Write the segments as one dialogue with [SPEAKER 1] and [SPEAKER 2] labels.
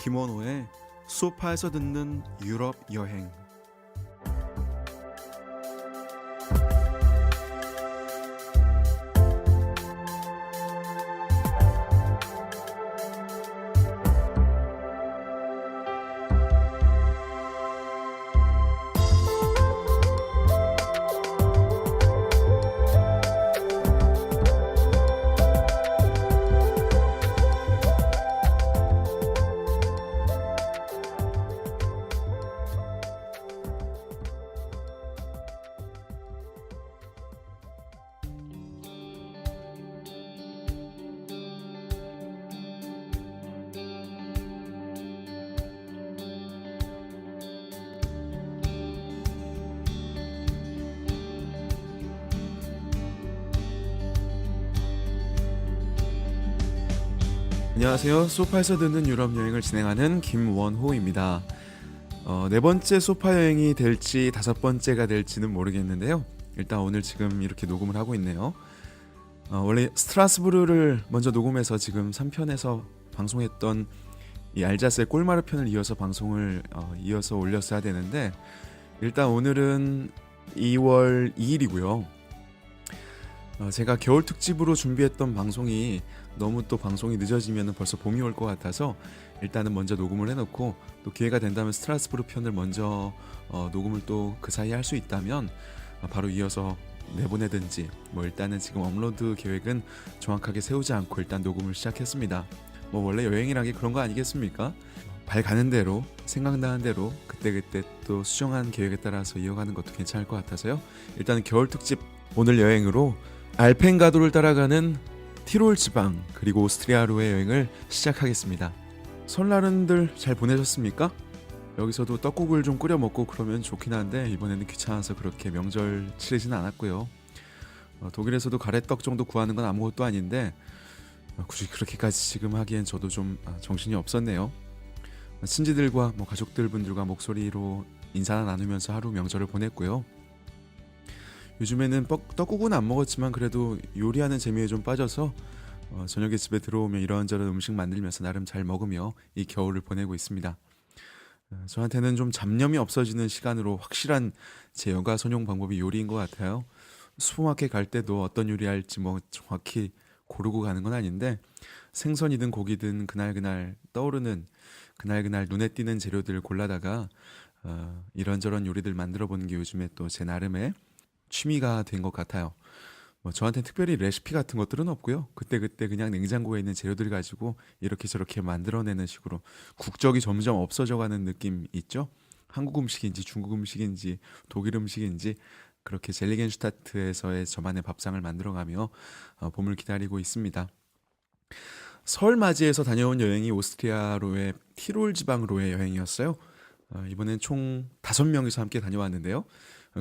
[SPEAKER 1] 김원호의 소파에서 듣는 유럽 여행. 안녕하세요. 소파에서 듣는 유럽 여행을 진행하는 김원호입니다. 네 번째 소파 여행이 될지 다섯 번째가 될지는 모르겠는데요. 일단 오늘 지금 이렇게 녹음을 하고 있네요. 원래 스트라스부르를 먼저 녹음해서 지금 3편에서 방송했던 이 알자스의 꼴마르 편을 이어서 방송을 이어서 올렸어야 되는데, 일단 오늘은 2월 2일이고요. 제가 겨울 특집으로 준비했던 방송이 너무 또 방송이 늦어지면 벌써 봄이 올 것 같아서 일단은 먼저 녹음을 해놓고, 또 기회가 된다면 스트라스부르 편을 먼저 녹음을 또 그 사이에 할 수 있다면 바로 이어서 내보내든지, 뭐 일단은 지금 업로드 계획은 정확하게 세우지 않고 일단 녹음을 시작했습니다. 뭐 원래 여행이란 게 그런 거 아니겠습니까? 발 가는 대로, 생각나는 대로 그때그때 또 수정한 계획에 따라서 이어가는 것도 괜찮을 것 같아서요. 일단은 겨울 특집 오늘 여행으로 알펜가도를 따라가는 티롤 지방 그리고 오스트리아로의 여행을 시작하겠습니다. 설날은들 잘 보내셨습니까? 여기서도 떡국을 좀 끓여 먹고 그러면 좋긴 한데 이번에는 귀찮아서 그렇게 명절 치르진 않았고요. 독일에서도 가래떡 정도 구하는 건 아무것도 아닌데 굳이 그렇게까지 지금 하기엔 저도 좀 정신이 없었네요. 친지들과 가족들분들과 목소리로 인사나 나누면서 하루 명절을 보냈고요. 요즘에는 떡국은 안 먹었지만 그래도 요리하는 재미에 좀 빠져서 저녁에 집에 들어오면 이런저런 음식 만들면서 나름 잘 먹으며 이 겨울을 보내고 있습니다. 저한테는 좀 잡념이 없어지는 시간으로 확실한 제 여가선용 방법이 요리인 것 같아요. 슈퍼마켓 갈 때도 어떤 요리할지 정확히 고르고 가는 건 아닌데, 생선이든 고기든 그날그날 떠오르는, 그날그날 눈에 띄는 재료들을 골라다가 이런저런 요리들 만들어 보는 게 요즘에 또 제 나름의 취미가 된 것 같아요. 저한테 특별히 레시피 같은 것들은 없고요. 그때그때 그냥 냉장고에 있는 재료들 가지고 이렇게 저렇게 만들어내는 식으로 국적이 점점 없어져가는 느낌 있죠? 한국 음식인지 중국 음식인지 독일 음식인지 그렇게 젤리겐슈타트에서의 저만의 밥상을 만들어가며 봄을 기다리고 있습니다. 설 맞이해서 다녀온 여행이 오스트리아로의 티롤 지방로의 여행이었어요. 이번엔 총 5명이서 함께 다녀왔는데요.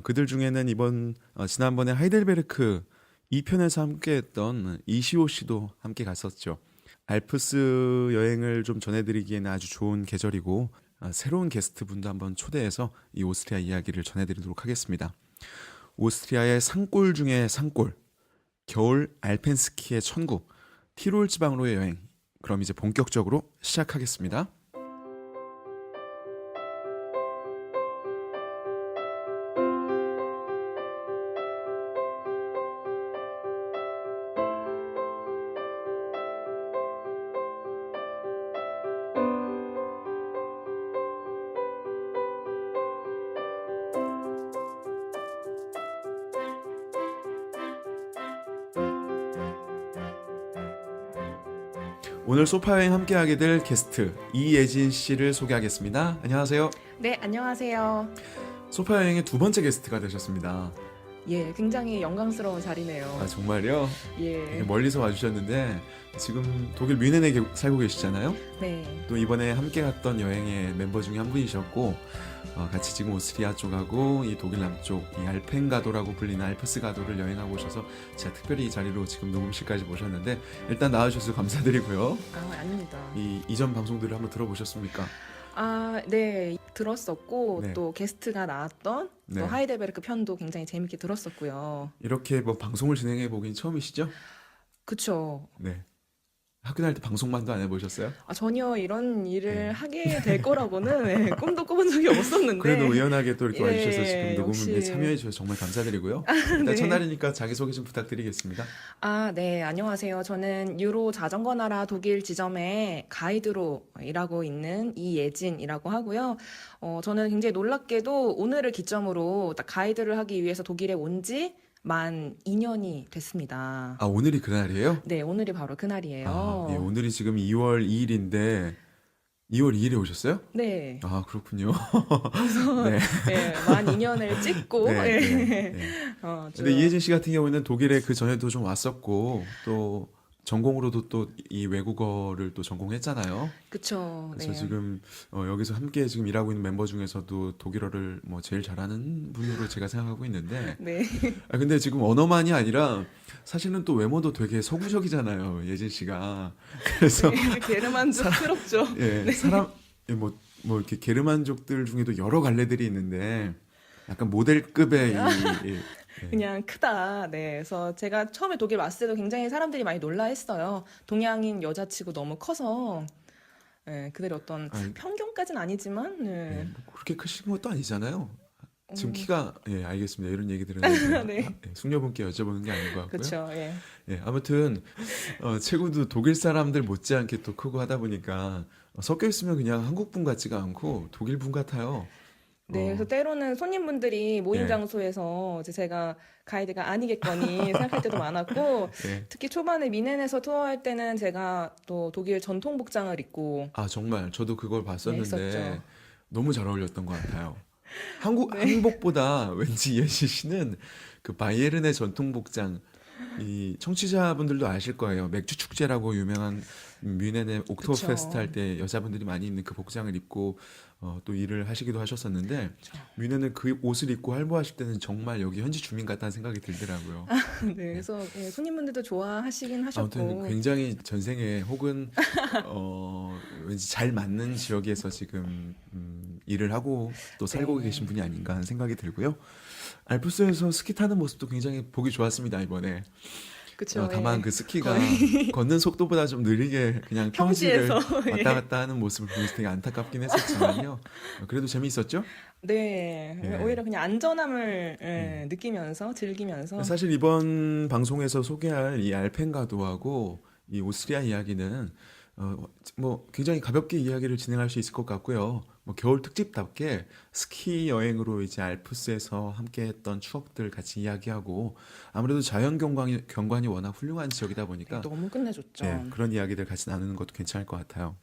[SPEAKER 1] 그들 중에는 지난번에 하이델베르크 2편에서 함께했던 이시오 씨도 함께 갔었죠. 알프스 여행을 좀 전해드리기에는 아주 좋은 계절이고, 새로운 게스트분도 한번 초대해서 이 오스트리아 이야기를 전해드리도록 하겠습니다. 오스트리아의 산골 중에 산골, 겨울 알펜스키의 천국, 티롤 지방로의 여행. 그럼 이제 본격적으로 시작하겠습니다. 오늘 소파여행 함께하게 될 게스트 이예진 씨를 소개하겠습니다. 안녕하세요.
[SPEAKER 2] 네, 안녕하세요.
[SPEAKER 1] 소파여행의 두 번째 게스트가 되셨습니다.
[SPEAKER 2] 예, 굉장히 영광스러운 자리네요.
[SPEAKER 1] 정말요?
[SPEAKER 2] 예,
[SPEAKER 1] 멀리서 와주셨는데 지금 독일 뮌헨에 살고 계시잖아요.
[SPEAKER 2] 네,
[SPEAKER 1] 또 이번에 함께 갔던 여행의 멤버 중에 한 분이셨고, 같이 지금 오스트리아 쪽하고 이 독일 남쪽 이 알펜가도라고 불리는 알프스가도를 여행하고 오셔서 제가 특별히 이 자리로 지금 녹음실까지 모셨는데, 일단 나와주셔서 감사드리고요.
[SPEAKER 2] 아닙니다.
[SPEAKER 1] 이전 방송들을 한번 들어보셨습니까?
[SPEAKER 2] 네, 들었었고
[SPEAKER 1] 네.
[SPEAKER 2] 또 게스트가 나왔던
[SPEAKER 1] 네.
[SPEAKER 2] 또 하이델베르크 편도 굉장히 재밌게 들었었고요.
[SPEAKER 1] 이렇게 방송을 진행해 보긴 처음이시죠?
[SPEAKER 2] 그쵸.
[SPEAKER 1] 네. 학교 다닐 때 방송만도 안 해보셨어요?
[SPEAKER 2] 전혀 이런 일을
[SPEAKER 1] 네.
[SPEAKER 2] 하게 될 거라고는 꿈도 꿔본 적이 없었는데.
[SPEAKER 1] 그래도 우연하게 또 이렇게 와주셔서 지금
[SPEAKER 2] 예,
[SPEAKER 1] 녹음에
[SPEAKER 2] 역시.
[SPEAKER 1] 참여해 주셔서 정말 감사드리고요. 일단
[SPEAKER 2] 네.
[SPEAKER 1] 첫날이니까 자기소개 좀 부탁드리겠습니다.
[SPEAKER 2] 네, 안녕하세요. 저는 유로 자전거 나라 독일 지점에 가이드로 일하고 있는 이예진이라고 하고요. 저는 굉장히 놀랍게도 오늘을 기점으로 딱 가이드를 하기 위해서 독일에 온 지 만 2년이 됐습니다.
[SPEAKER 1] 아, 오늘이 그날이에요?
[SPEAKER 2] 네, 오늘이 바로
[SPEAKER 1] 아,
[SPEAKER 2] 그날이에요.
[SPEAKER 1] 예, 오늘이 지금 2월 2일인데 2월 2일에 오셨어요?
[SPEAKER 2] 네.
[SPEAKER 1] 아, 그렇군요.
[SPEAKER 2] 그래서
[SPEAKER 1] 네.
[SPEAKER 2] 예, 만 2년을 찍고
[SPEAKER 1] 네,
[SPEAKER 2] 예.
[SPEAKER 1] 네, 네. 근데
[SPEAKER 2] 좀
[SPEAKER 1] 이혜진 씨 같은 경우는 독일에 그 전에도 좀 왔었고 또 전공으로도 또 이 외국어를 또 전공했잖아요.
[SPEAKER 2] 그쵸.
[SPEAKER 1] 그래서
[SPEAKER 2] 네.
[SPEAKER 1] 지금 여기서 함께 지금 일하고 있는 멤버 중에서도 독일어를 뭐 제일 잘하는 분으로 제가 생각하고 있는데
[SPEAKER 2] 네.
[SPEAKER 1] 근데 지금 언어만이 아니라 사실은 또 외모도 되게 서구적이잖아요, 예진 씨가. 그래서
[SPEAKER 2] 게르만족스럽죠.
[SPEAKER 1] 예, 사람 뭐 이렇게 게르만족들 중에도 여러 갈래들이 있는데 약간 모델급의 예.
[SPEAKER 2] 그냥 크다. 네. 그래서 제가 처음에 독일 왔을 때도 굉장히 사람들이 많이 놀라했어요. 동양인 여자치고 너무 커서. 네, 그들의 어떤
[SPEAKER 1] 아니,
[SPEAKER 2] 편견까지는 아니지만,
[SPEAKER 1] 예,
[SPEAKER 2] 네.
[SPEAKER 1] 뭐 그렇게 크신 것도 아니잖아요. 지금
[SPEAKER 2] 음,
[SPEAKER 1] 키가 알겠습니다. 이런 얘기 들으면
[SPEAKER 2] 네.
[SPEAKER 1] 숙녀분께 여쭤보는 게 아닌 것 같고요.
[SPEAKER 2] 그쵸. 예.
[SPEAKER 1] 예, 아무튼 체구도 독일 사람들 못지않게 또 크고 하다 보니까 섞여 있으면 그냥 한국 분 같지가 않고 독일 분 같아요.
[SPEAKER 2] 네, 그래서
[SPEAKER 1] 어,
[SPEAKER 2] 때로는 손님분들이 모임
[SPEAKER 1] 예,
[SPEAKER 2] 장소에서 이제 제가 가이드가 아니겠거니 생각할 때도 많았고,
[SPEAKER 1] 예.
[SPEAKER 2] 특히 초반에 미넨에서 투어할 때는 제가 또 독일 전통 복장을 입고
[SPEAKER 1] 아, 정말 저도 그걸
[SPEAKER 2] 네,
[SPEAKER 1] 봤었는데
[SPEAKER 2] 했었죠.
[SPEAKER 1] 너무 잘 어울렸던 것 같아요.
[SPEAKER 2] 네.
[SPEAKER 1] 한복보다 왠지 예시 씨는 그 바이에른의 전통 복장 이 청취자분들도 아실 거예요. 맥주 축제라고 유명한 뮌헨의 옥토버페스트
[SPEAKER 2] 그쵸.
[SPEAKER 1] 할 때 여자분들이 많이 입는 그 복장을 입고 또 일을 하시기도 하셨었는데
[SPEAKER 2] 그쵸.
[SPEAKER 1] 뮌헨은 그 옷을 입고 활보하실 때는 정말 여기 현지 주민 같다는 생각이 들더라고요.
[SPEAKER 2] 네,
[SPEAKER 1] 네.
[SPEAKER 2] 그래서 예, 손님분들도 좋아하시긴
[SPEAKER 1] 아무튼
[SPEAKER 2] 하셨고,
[SPEAKER 1] 굉장히 전생에 혹은 왠지 잘 맞는 지역에서 지금 일을 하고 또 살고
[SPEAKER 2] 네.
[SPEAKER 1] 계신 분이 아닌가 하는 생각이 들고요. 알프스에서 스키 타는 모습도 굉장히 보기 좋았습니다, 이번에.
[SPEAKER 2] 그쵸.
[SPEAKER 1] 다만
[SPEAKER 2] 예.
[SPEAKER 1] 그 스키가
[SPEAKER 2] 거의
[SPEAKER 1] 걷는 속도보다 좀 느리게 그냥 평지를
[SPEAKER 2] 평지에서
[SPEAKER 1] 왔다
[SPEAKER 2] 예.
[SPEAKER 1] 갔다 하는 모습을 보면서 되게 안타깝긴 했었지만요. 그래도 재미있었죠?
[SPEAKER 2] 네,
[SPEAKER 1] 예.
[SPEAKER 2] 오히려 그냥 안전함을
[SPEAKER 1] 음.
[SPEAKER 2] 느끼면서 즐기면서
[SPEAKER 1] 사실 이번 방송에서 소개할 이 알펜가도하고 이 오스트리아 이야기는 뭐 굉장히 가볍게 이야기를 진행할 수 있을 것 같고요. 뭐 겨울 특집답게 스키 여행으로 이제 알프스에서 함께했던 추억들 같이 이야기하고 아무래도 자연 경관이 워낙 훌륭한 지역이다
[SPEAKER 2] 네,
[SPEAKER 1] 보니까
[SPEAKER 2] 너무 끝내줬죠.
[SPEAKER 1] 그런 이야기들 같이 나누는 것도 괜찮을 것 같아요.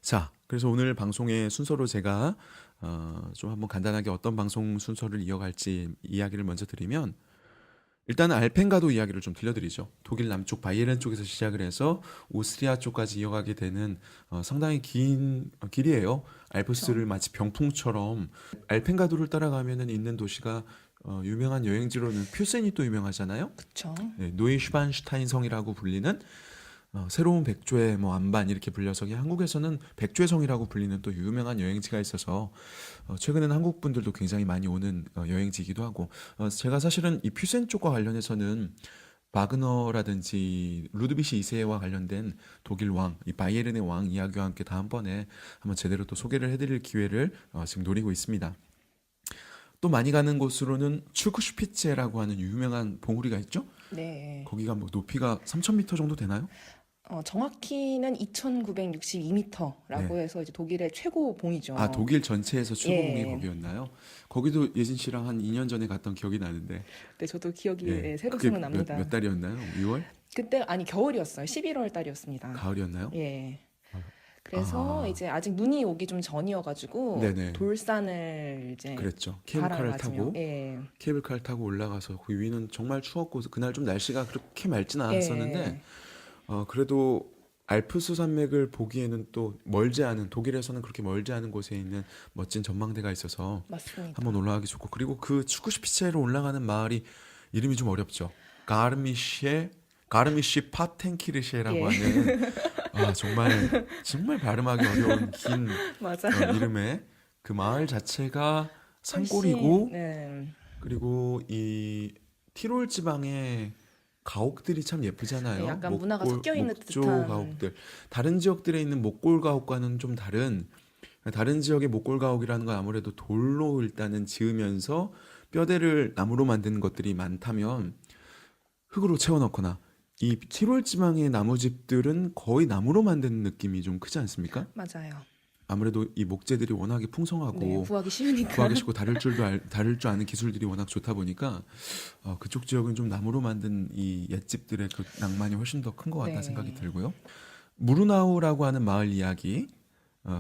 [SPEAKER 1] 자, 그래서 오늘 방송의 순서로 제가 좀 한번 간단하게 어떤 방송 순서를 이어갈지 이야기를 먼저 드리면 일단은 알펜가도 이야기를 좀 들려드리죠. 독일 남쪽 바이에른 쪽에서 시작을 해서 오스트리아 쪽까지 이어가게 되는 상당히 긴 길이에요.
[SPEAKER 2] 그렇죠.
[SPEAKER 1] 알프스를 마치 병풍처럼 알펜가도를 따라가면은 있는 도시가 유명한 여행지로는 퓨센이 또 유명하잖아요.
[SPEAKER 2] 그쵸.
[SPEAKER 1] 네, 노이슈반슈타인 성이라고 불리는 새로운 백조의 뭐 안반 이렇게 불려서 그냥 한국에서는 백조의 성이라고 불리는 또 유명한 여행지가 있어서 최근에는 한국 분들도 굉장히 많이 오는 여행지이기도 하고 제가 사실은 이 퓨센 쪽과 관련해서는 바그너라든지 루드비시 2세와 관련된 독일 왕, 이 바이에른의 왕 이야기와 함께 다음번에 한번 제대로 또 소개를 해드릴 기회를 지금 노리고 있습니다. 또 많이 가는 곳으로는 추크슈피츠라고 하는 유명한 봉우리가 있죠?
[SPEAKER 2] 네.
[SPEAKER 1] 거기가 뭐 높이가 3,000m 정도 되나요?
[SPEAKER 2] 정확히는 2,962m라고
[SPEAKER 1] 네.
[SPEAKER 2] 해서 이제 독일의 최고
[SPEAKER 1] 아,
[SPEAKER 2] 봉이죠.
[SPEAKER 1] 독일 전체에서 최고봉이
[SPEAKER 2] 예.
[SPEAKER 1] 거기였나요? 거기도 예진 씨랑 한 2년 전에 갔던 기억이 나는데.
[SPEAKER 2] 네, 저도 기억이
[SPEAKER 1] 예.
[SPEAKER 2] 예, 새로
[SPEAKER 1] 그게
[SPEAKER 2] 생각납니다.
[SPEAKER 1] 몇 달이었나요? 6월?
[SPEAKER 2] 그때 아니 겨울이었어요. 11월 달이었습니다.
[SPEAKER 1] 가을이었나요?
[SPEAKER 2] 예. 그래서
[SPEAKER 1] 아,
[SPEAKER 2] 이제 아직 눈이 오기 좀 전이어가지고
[SPEAKER 1] 네네.
[SPEAKER 2] 돌산을 이제
[SPEAKER 1] 그랬죠.
[SPEAKER 2] 가라가지고
[SPEAKER 1] 타고
[SPEAKER 2] 예.
[SPEAKER 1] 케이블카를 타고 올라가서 그 위는 정말 추웠고 그날 좀 날씨가 그렇게 맑진 않았었는데
[SPEAKER 2] 예.
[SPEAKER 1] 그래도 알프스 산맥을 보기에는 또 멀지 않은 독일에서는 그렇게 멀지 않은 곳에 있는 멋진 전망대가 있어서
[SPEAKER 2] 맞습니다.
[SPEAKER 1] 한번 올라가기 좋고 그리고 그 추크슈피츠로 올라가는 마을이 이름이 좀 어렵죠. 가르미시 파텐키르시에라고
[SPEAKER 2] 예.
[SPEAKER 1] 하는 정말 발음하기 어려운 긴
[SPEAKER 2] 맞아요.
[SPEAKER 1] 이름의 그 마을 자체가
[SPEAKER 2] 훨씬
[SPEAKER 1] 산골이고
[SPEAKER 2] 네.
[SPEAKER 1] 그리고 이 티롤 지방의 가옥들이 참 예쁘잖아요.
[SPEAKER 2] 네, 약간 문화가 섞여 있는
[SPEAKER 1] 목조
[SPEAKER 2] 듯한.
[SPEAKER 1] 가옥들. 다른 지역들에 있는 목골 가옥과는 좀 다른 지역의 목골 가옥이라는 건 아무래도 돌로 일단은 지으면서 뼈대를 나무로 만드는 것들이 많다면 흙으로 채워넣거나 이 티롤 지방의 나무집들은 거의 나무로 만드는 느낌이 좀 크지 않습니까?
[SPEAKER 2] 맞아요.
[SPEAKER 1] 아무래도 이 목재들이 워낙에
[SPEAKER 2] 네,
[SPEAKER 1] 풍성하고
[SPEAKER 2] 구하기 쉬우니까.
[SPEAKER 1] 구하기 쉽고 다룰 줄 아는 기술들이 워낙 좋다 보니까 그쪽 지역은 좀 나무로 만든 이 옛집들의 그 낭만이 훨씬 더 큰 것 같다 생각이
[SPEAKER 2] 네.
[SPEAKER 1] 들고요. 무르나우라고 하는 마을 이야기,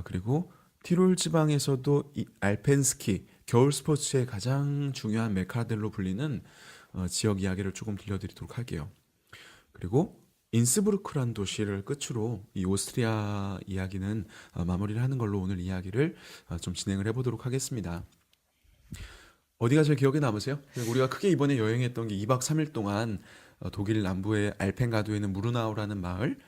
[SPEAKER 1] 그리고 티롤 지방에서도 이 알펜스키 겨울 스포츠의 가장 중요한 메카들로 불리는 지역 이야기를 조금 들려드리도록 할게요. 그리고 인스부르크란 도시를 끝으로 이 오스트리아 이야기는 마무리를 하는 걸로 오늘 이야기를 좀 진행을 해보도록 하겠습니다. 어디가 제일 기억에 남으세요? 우리가 크게 이번에 여행했던 게 2박 3일 동안 독일 남부의 알펜가두에 있는 무르나우라는 마을,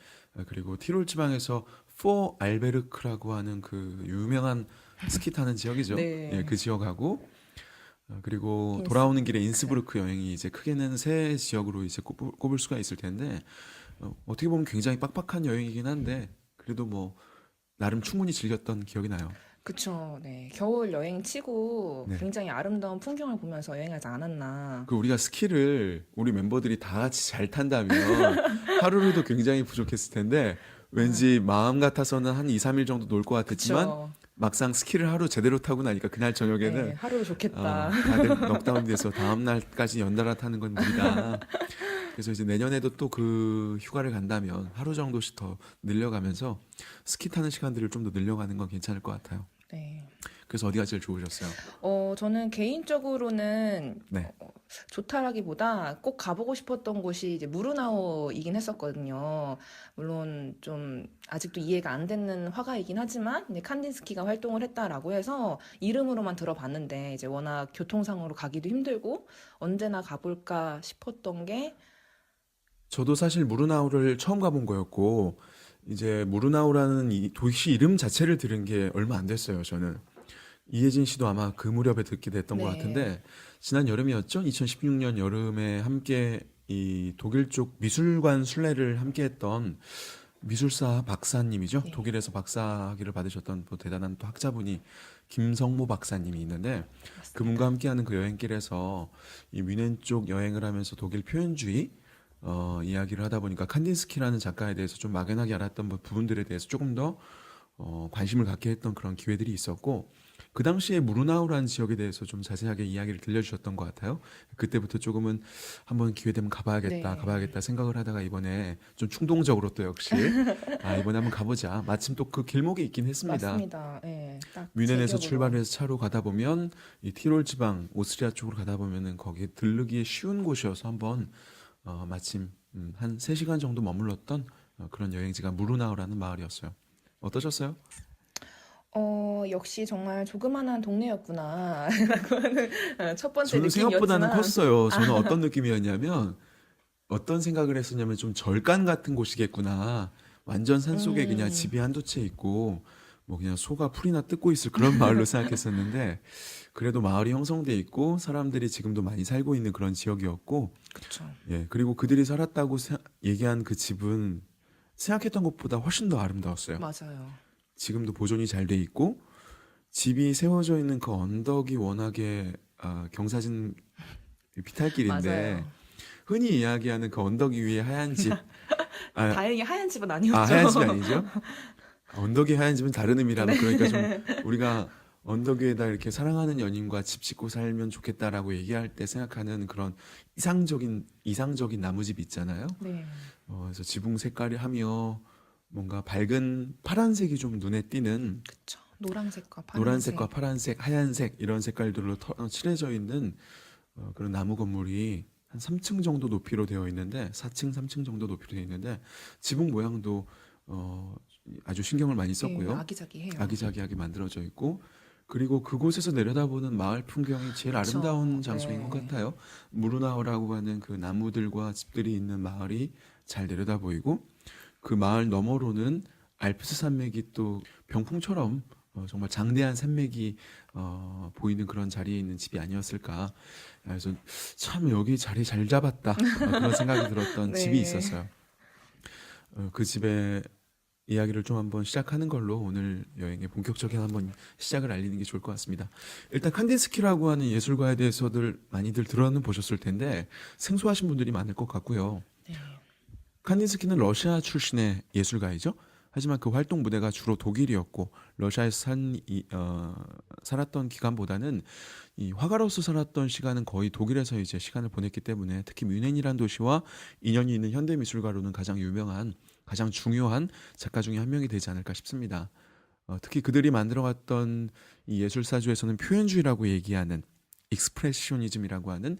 [SPEAKER 1] 그리고 티롤 지방에서 포 알베르크라고 하는 그 유명한 스키 타는 지역이죠.
[SPEAKER 2] 네.
[SPEAKER 1] 예, 그 지역하고 그리고
[SPEAKER 2] 인스-
[SPEAKER 1] 돌아오는 길에 인스부르크 여행이 이제 크게는 세 지역으로 이제 꼽을 수가 있을 텐데 어떻게 보면 굉장히 빡빡한 여행이긴 한데 그래도 뭐 나름 충분히 즐겼던 기억이 나요.
[SPEAKER 2] 그쵸. 네. 겨울 여행 치고
[SPEAKER 1] 네.
[SPEAKER 2] 굉장히 아름다운 풍경을 보면서 여행하지 않았나.
[SPEAKER 1] 그 우리가 스키를 우리 멤버들이 다 같이 잘 탄다면 하루로도 굉장히 부족했을 텐데 왠지 마음 같아서는 한 2, 3일 정도 놀 것 같았지만
[SPEAKER 2] 그쵸.
[SPEAKER 1] 막상 스키를 하루 제대로 타고 나니까 그날
[SPEAKER 2] 네,
[SPEAKER 1] 저녁에는
[SPEAKER 2] 하루 좋겠다.
[SPEAKER 1] 다들 넉다운 돼서 다음 날까지 연달아 타는 건 무리다. 그래서 이제 내년에도 또 그 휴가를 간다면 하루 정도씩 더 늘려가면서 스키 타는 시간들을 좀 더 늘려가는 건 괜찮을 것 같아요.
[SPEAKER 2] 네.
[SPEAKER 1] 그래서 어디가 제일 좋으셨어요?
[SPEAKER 2] 저는 개인적으로는
[SPEAKER 1] 네.
[SPEAKER 2] 좋다라기보다 꼭 가보고 싶었던 곳이 이제 무르나우이긴 했었거든요. 물론 좀 아직도 이해가 안 되는 화가이긴 하지만 이제 칸딘스키가 활동을 했다라고 해서 이름으로만 들어봤는데 이제 워낙 교통상으로 가기도 힘들고 언제나 가볼까 싶었던 게
[SPEAKER 1] 저도 사실 무르나우를 처음 가본 거였고 이제 무르나우라는 이 도시 이름 자체를 들은 게 얼마 안 됐어요, 저는. 이혜진 씨도 아마 그 무렵에 듣게 됐던 것
[SPEAKER 2] 네.
[SPEAKER 1] 같은데 지난 여름이었죠? 2016년 여름에 함께 이 독일 쪽 미술관 순례를 함께 했던 미술사 박사님이죠.
[SPEAKER 2] 네.
[SPEAKER 1] 독일에서 박사학위를 받으셨던 또 대단한 또 학자분이 김성모 박사님이 있는데 그분과 함께하는 그 여행길에서 이 뮌헨 쪽 여행을 하면서 독일 표현주의 이야기를 하다 보니까 칸딘스키라는 작가에 대해서 좀 막연하게 알았던 부분들에 대해서 조금 더 관심을 갖게 했던 그런 기회들이 있었고 그 당시에 무르나우라는 지역에 대해서 좀 자세하게 이야기를 들려주셨던 것 같아요. 그때부터 조금은 한번 기회 되면 가봐야겠다,
[SPEAKER 2] 네.
[SPEAKER 1] 가봐야겠다 생각을 하다가 이번에 좀 충동적으로 또 역시 이번에 한번 가보자. 마침 또 그 길목에 있긴 했습니다.
[SPEAKER 2] 맞습니다. 예, 딱
[SPEAKER 1] 뮌헨에서
[SPEAKER 2] 제격으로.
[SPEAKER 1] 출발해서 차로 가다 보면 이 티롤 지방 오스트리아 쪽으로 가다 보면은 거기에 들르기에 쉬운 곳이어서 한번 마침 한 3시간 정도 머물렀던 그런 여행지가 무르나우라는 마을이었어요. 어떠셨어요?
[SPEAKER 2] 역시 정말 조그만한 동네였구나. 라고 하는 첫 번째
[SPEAKER 1] 저는 생각보다는
[SPEAKER 2] 느낌이었지만,
[SPEAKER 1] 컸어요. 저는 어떤 느낌이었냐면 어떤 생각을 했었냐면 좀 절간 같은 곳이겠구나. 완전 산속에 그냥
[SPEAKER 2] 음,
[SPEAKER 1] 집이 한두 채 있고 뭐 그냥 소가 풀이나 뜯고 있을 그런 마을로 생각했었는데 그래도 마을이 형성돼 있고 사람들이 지금도 많이 살고 있는 그런 지역이었고
[SPEAKER 2] 그쵸.
[SPEAKER 1] 예, 그리고 그들이 살았다고 얘기한 그 집은 생각했던 것보다 훨씬 더 아름다웠어요.
[SPEAKER 2] 맞아요.
[SPEAKER 1] 지금도 보존이 잘 돼 있고 집이 세워져 있는 그 언덕이 워낙에 경사진 비탈길인데
[SPEAKER 2] 맞아요.
[SPEAKER 1] 흔히 이야기하는 그 언덕 위에 하얀 집,
[SPEAKER 2] 다행히 하얀 집은 아니었죠.
[SPEAKER 1] 하얀 집이 아니죠? 언덕이 하얀 집은 다른 의미라면 그러니까 좀 우리가 언덕 위에다 이렇게 사랑하는 연인과 집 짓고 살면 좋겠다라고 얘기할 때 생각하는 그런 이상적인 나무집 있잖아요.
[SPEAKER 2] 네.
[SPEAKER 1] 그래서 지붕 색깔이 하며 뭔가 밝은 파란색이 좀 눈에 띄는
[SPEAKER 2] 그쵸. 노란색과 파란색.
[SPEAKER 1] 노란색과 파란색, 하얀색 이런 색깔들로 칠해져 있는 그런 나무 건물이 한 3층 정도 높이로 되어 있는데 4층, 3층 정도 높이로 되어 있는데 지붕 모양도 아주 신경을 많이
[SPEAKER 2] 네,
[SPEAKER 1] 썼고요.
[SPEAKER 2] 아기자기해요.
[SPEAKER 1] 아기자기하게 만들어져 있고 그리고 그곳에서 내려다보는 마을 풍경이 제일
[SPEAKER 2] 그쵸.
[SPEAKER 1] 아름다운 장소인 것
[SPEAKER 2] 네.
[SPEAKER 1] 같아요. 무르나우라고 하는 그 나무들과 집들이 있는 마을이 잘 내려다 보이고 그 마을 너머로는 알프스 산맥이 또 병풍처럼 정말 장대한 산맥이 보이는 그런 자리에 있는 집이 아니었을까. 그래서 참 여기 자리 잘 잡았다. 그런 생각이 들었던 집이
[SPEAKER 2] 네.
[SPEAKER 1] 있었어요. 그 집의 이야기를 좀 한번 시작하는 걸로 오늘 여행의 본격적인 한번 시작을 알리는 게 좋을 것 같습니다. 일단 칸딘스키라고 하는 예술가에 대해서들 많이들 들어는 보셨을 텐데 생소하신 분들이 많을 것 같고요.
[SPEAKER 2] 네.
[SPEAKER 1] 칸딘스키는 러시아 출신의 예술가이죠. 하지만 그 활동 무대가 주로 독일이었고 러시아에서 살았던 기간보다는 이 화가로서 살았던 시간은 거의 독일에서 이제 시간을 보냈기 때문에 특히 뮌헨이라는 도시와 인연이 있는 현대 미술가로는 가장 유명한 가장 중요한 작가 중에 한 명이 되지 않을까 싶습니다. 특히 그들이 만들어갔던 이 예술사주에서는 표현주의라고 얘기하는 익스프레시오니즘이라고 하는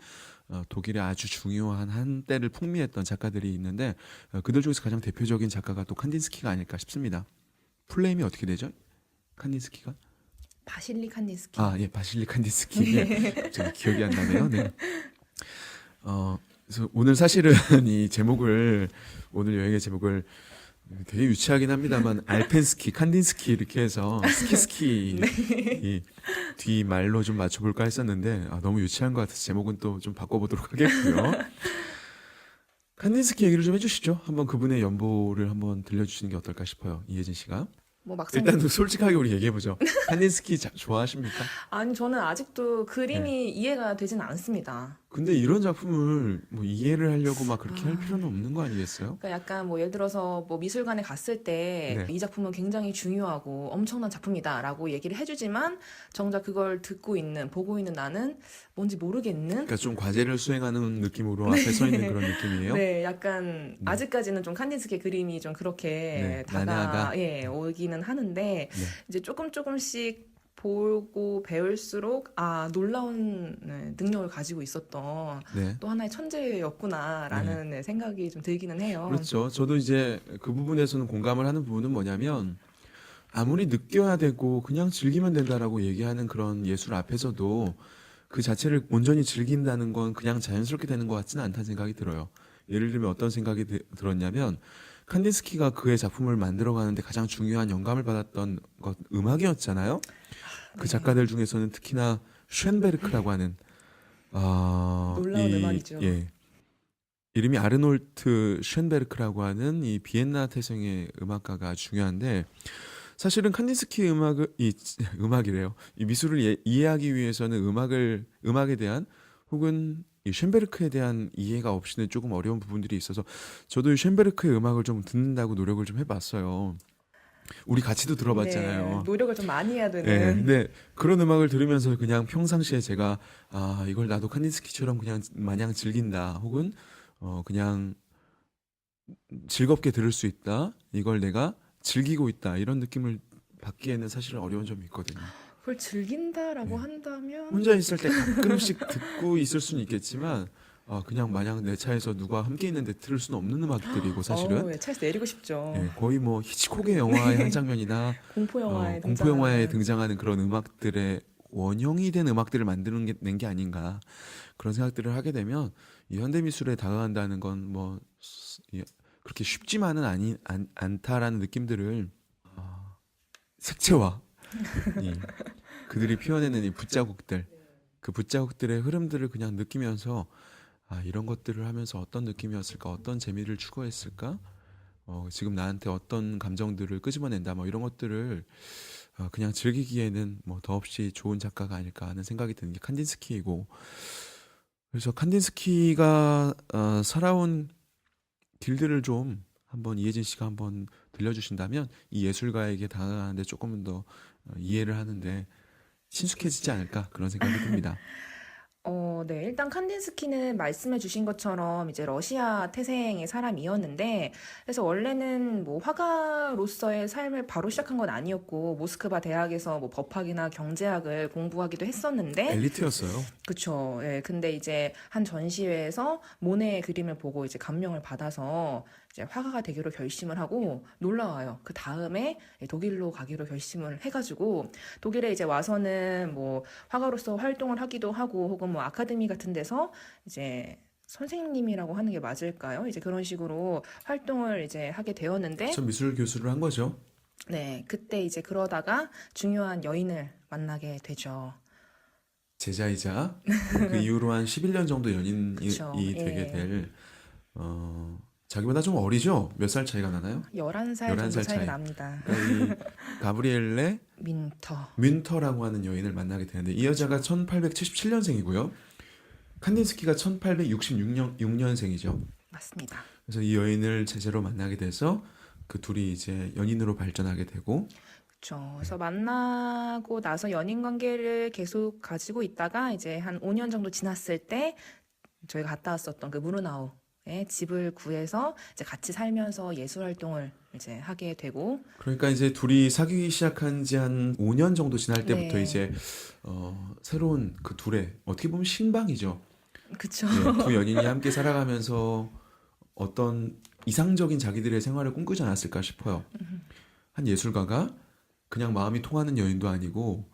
[SPEAKER 1] 독일의 아주 중요한 한때를 풍미했던 작가들이 있는데 그들 중에서 가장 대표적인 작가가 또 칸딘스키가 아닐까 싶습니다. 풀네임이 어떻게 되죠? 칸딘스키가?
[SPEAKER 2] 바실리 칸디스키.
[SPEAKER 1] 아, 예, 바실리 칸딘스키. 네, 갑자기 기억이 안 나네요. 네. 그래서 오늘 사실은 이 제목을 오늘 여행의 제목을 되게 유치하긴 합니다만 알펜스키, 칸딘스키 이렇게 해서 스키스키 이 뒤 말로 좀 맞춰볼까 했었는데 너무 유치한 것 같아서 제목은 또 좀 바꿔보도록 하겠고요. 칸딘스키 얘기를 좀 해주시죠. 한번 그분의 연보를 한번 들려주시는 게 어떨까 싶어요. 이혜진 씨가.
[SPEAKER 2] 뭐 막상
[SPEAKER 1] 일단 솔직하게 우리 얘기해보죠. 칸딘스키 좋아하십니까?
[SPEAKER 2] 아니 저는 아직도
[SPEAKER 1] 네.
[SPEAKER 2] 그림이 이해가 되진 않습니다.
[SPEAKER 1] 근데 이런 작품을 뭐 이해를 하려고 막 그렇게 할
[SPEAKER 2] 아.
[SPEAKER 1] 필요는 없는 거 아니겠어요?
[SPEAKER 2] 그러니까 약간 뭐 예를 들어서 뭐 미술관에 갔을 때
[SPEAKER 1] 네.
[SPEAKER 2] 이 작품은 굉장히 중요하고 엄청난 작품이다라고 얘기를 해주지만 정작 그걸 듣고 있는 보고 있는 나는 뭔지 모르겠는
[SPEAKER 1] 그러니까 좀 과제를 수행하는 느낌으로 앞에 서 있는 그런 느낌이에요.
[SPEAKER 2] 네, 약간
[SPEAKER 1] 네.
[SPEAKER 2] 아직까지는 좀 칸딘스키 그림이 좀 그렇게
[SPEAKER 1] 네, 난해하다.
[SPEAKER 2] 예, 오기는 하는데
[SPEAKER 1] 네.
[SPEAKER 2] 이제 조금씩 보고 배울수록 놀라운 네, 능력을 가지고 있었던
[SPEAKER 1] 네.
[SPEAKER 2] 또 하나의 천재였구나라는 네, 생각이 좀 들기는 해요.
[SPEAKER 1] 그렇죠. 저도 이제 그 부분에서는 공감을 하는 부분은 뭐냐면 아무리 느껴야 되고 그냥 즐기면 된다라고 얘기하는 그런 예술 앞에서도 그 자체를 온전히 즐긴다는 건 그냥 자연스럽게 되는 것 같지는 않다는 생각이 들어요. 예를 들면 어떤 생각이 들었냐면 칸딘스키가 그의 작품을 만들어가는데 가장 중요한 영감을 받았던 것 음악이었잖아요. 그
[SPEAKER 2] 네.
[SPEAKER 1] 작가들 중에서는 특히나 쉔베르크라고 하는
[SPEAKER 2] 놀라운 음악이죠.
[SPEAKER 1] 예, 이름이 아르놀트 쉔베르크라고 하는 이 비엔나 태생의 음악가가 중요한데 사실은 칸딘스키 음악이래요. 이 미술을 이해하기 위해서는 음악에 대한 혹은 이 쉔베르크에 대한 이해가 없이는 조금 어려운 부분들이 있어서 저도 이 쉔베르크의 음악을 좀 듣는다고 노력을 좀 해봤어요. 우리 같이도
[SPEAKER 2] 네,
[SPEAKER 1] 들어봤잖아요.
[SPEAKER 2] 노력을 좀 많이 해야
[SPEAKER 1] 예,
[SPEAKER 2] 되는.
[SPEAKER 1] 근데 그런 음악을 들으면서 그냥 평상시에 제가 이걸 나도 칸딘스키처럼 그냥 마냥 즐긴다 혹은 그냥 즐겁게 들을 수 있다. 이걸 내가 즐기고 있다. 이런 느낌을 받기에는 사실은 어려운 점이 있거든요.
[SPEAKER 2] 그걸 즐긴다라고
[SPEAKER 1] 네.
[SPEAKER 2] 한다면
[SPEAKER 1] 혼자 있을 때 가끔씩 듣고 있을 수는 있겠지만 그냥 마냥 내 차에서 누가 함께 있는데 들을 수는 없는 음악들이고 사실은
[SPEAKER 2] 예, 차에서 내리고 싶죠.
[SPEAKER 1] 예, 거의 뭐 히치콕의 영화의 한 장면이나
[SPEAKER 2] 공포 영화에
[SPEAKER 1] 공포 영화에
[SPEAKER 2] 등장하는
[SPEAKER 1] 등장하는 그런 음악들의 원형이 된 음악들을 만드는 낸 게 아닌가 그런 생각들을 하게 되면 이 현대 미술에 다가간다는 건 뭐 그렇게 쉽지만은 않다라는 느낌들을 색채와 이 그들이 피워내는 이 붓자국들 그 붓자국들의 흐름들을 그냥 느끼면서 이런 것들을 하면서 어떤 느낌이었을까 어떤 재미를 추구했을까 지금 나한테 어떤 감정들을 끄집어낸다 뭐 이런 것들을 그냥 즐기기에는 뭐 더없이 좋은 작가가 아닐까 하는 생각이 드는 게 칸딘스키이고 그래서 칸딘스키가 살아온 길들을 좀 한번 이혜진 씨가 한번 들려주신다면 이 예술가에게 다가가는데 조금 더 이해를 하는데 친숙해지지 않을까 그런 생각이 듭니다.
[SPEAKER 2] 네. 일단 칸딘스키는 말씀해 주신 것처럼 이제 러시아 태생의 사람이었는데, 그래서 원래는 뭐 화가로서의 삶을 바로 시작한 건 아니었고, 모스크바 대학에서 뭐 법학이나 경제학을 공부하기도 했었는데,
[SPEAKER 1] 엘리트였어요.
[SPEAKER 2] 그쵸. 예. 근데 이제 한 전시회에서 모네의 그림을 보고 이제 감명을 받아서 이제 화가가 되기로 결심을 하고 놀라워요. 그 다음에 독일로 가기로 결심을 해가지고 독일에 이제 와서는 뭐 화가로서 활동을 하기도 하고 혹은 뭐 아카데미 같은 데서 이제 선생님이라고 하는 게 맞을까요? 이제 그런 식으로 활동을 이제 하게 되었는데
[SPEAKER 1] 전 미술 교수를 한 거죠.
[SPEAKER 2] 네, 그때 이제 그러다가 중요한 여인을 만나게 되죠.
[SPEAKER 1] 제자이자 그 이후로 한 11년 정도
[SPEAKER 2] 그쵸.
[SPEAKER 1] 연인이 되게
[SPEAKER 2] 예.
[SPEAKER 1] 될 어, 자기보다 좀 어리죠? 몇 살 차이가 나나요?
[SPEAKER 2] 11살 정도
[SPEAKER 1] 11살
[SPEAKER 2] 차이가
[SPEAKER 1] 차이.
[SPEAKER 2] 납니다.
[SPEAKER 1] 그러니까 이 가브리엘레
[SPEAKER 2] 민터.
[SPEAKER 1] 뮌터라고 하는 여인을 만나게 되는데 이 여자가
[SPEAKER 2] 그쵸.
[SPEAKER 1] 1877년생이고요. 칸딘스키가 1866년생이죠.
[SPEAKER 2] 맞습니다.
[SPEAKER 1] 그래서 이 여인을 제자로 만나게 돼서 그 둘이 이제 연인으로 발전하게 되고
[SPEAKER 2] 그쵸. 그래서 만나고 나서 연인 관계를 계속 가지고 있다가 이제 한 5년 정도 지났을 때 저희가 갔다 왔었던 그 무르나우의 집을 구해서 이제 같이 살면서 예술 활동을 이제 하게 되고
[SPEAKER 1] 그러니까 이제 둘이 사귀기 시작한 지 한 5년 정도 지날 때부터
[SPEAKER 2] 네.
[SPEAKER 1] 이제 새로운 그 둘의 어떻게 보면 신방이죠.
[SPEAKER 2] 그쵸.
[SPEAKER 1] 예, 두 연인이 함께 살아가면서 어떤 이상적인 자기들의 생활을 꿈꾸지 않았을까 싶어요. 한 예술가가 그냥 마음이 통하는 여인도 아니고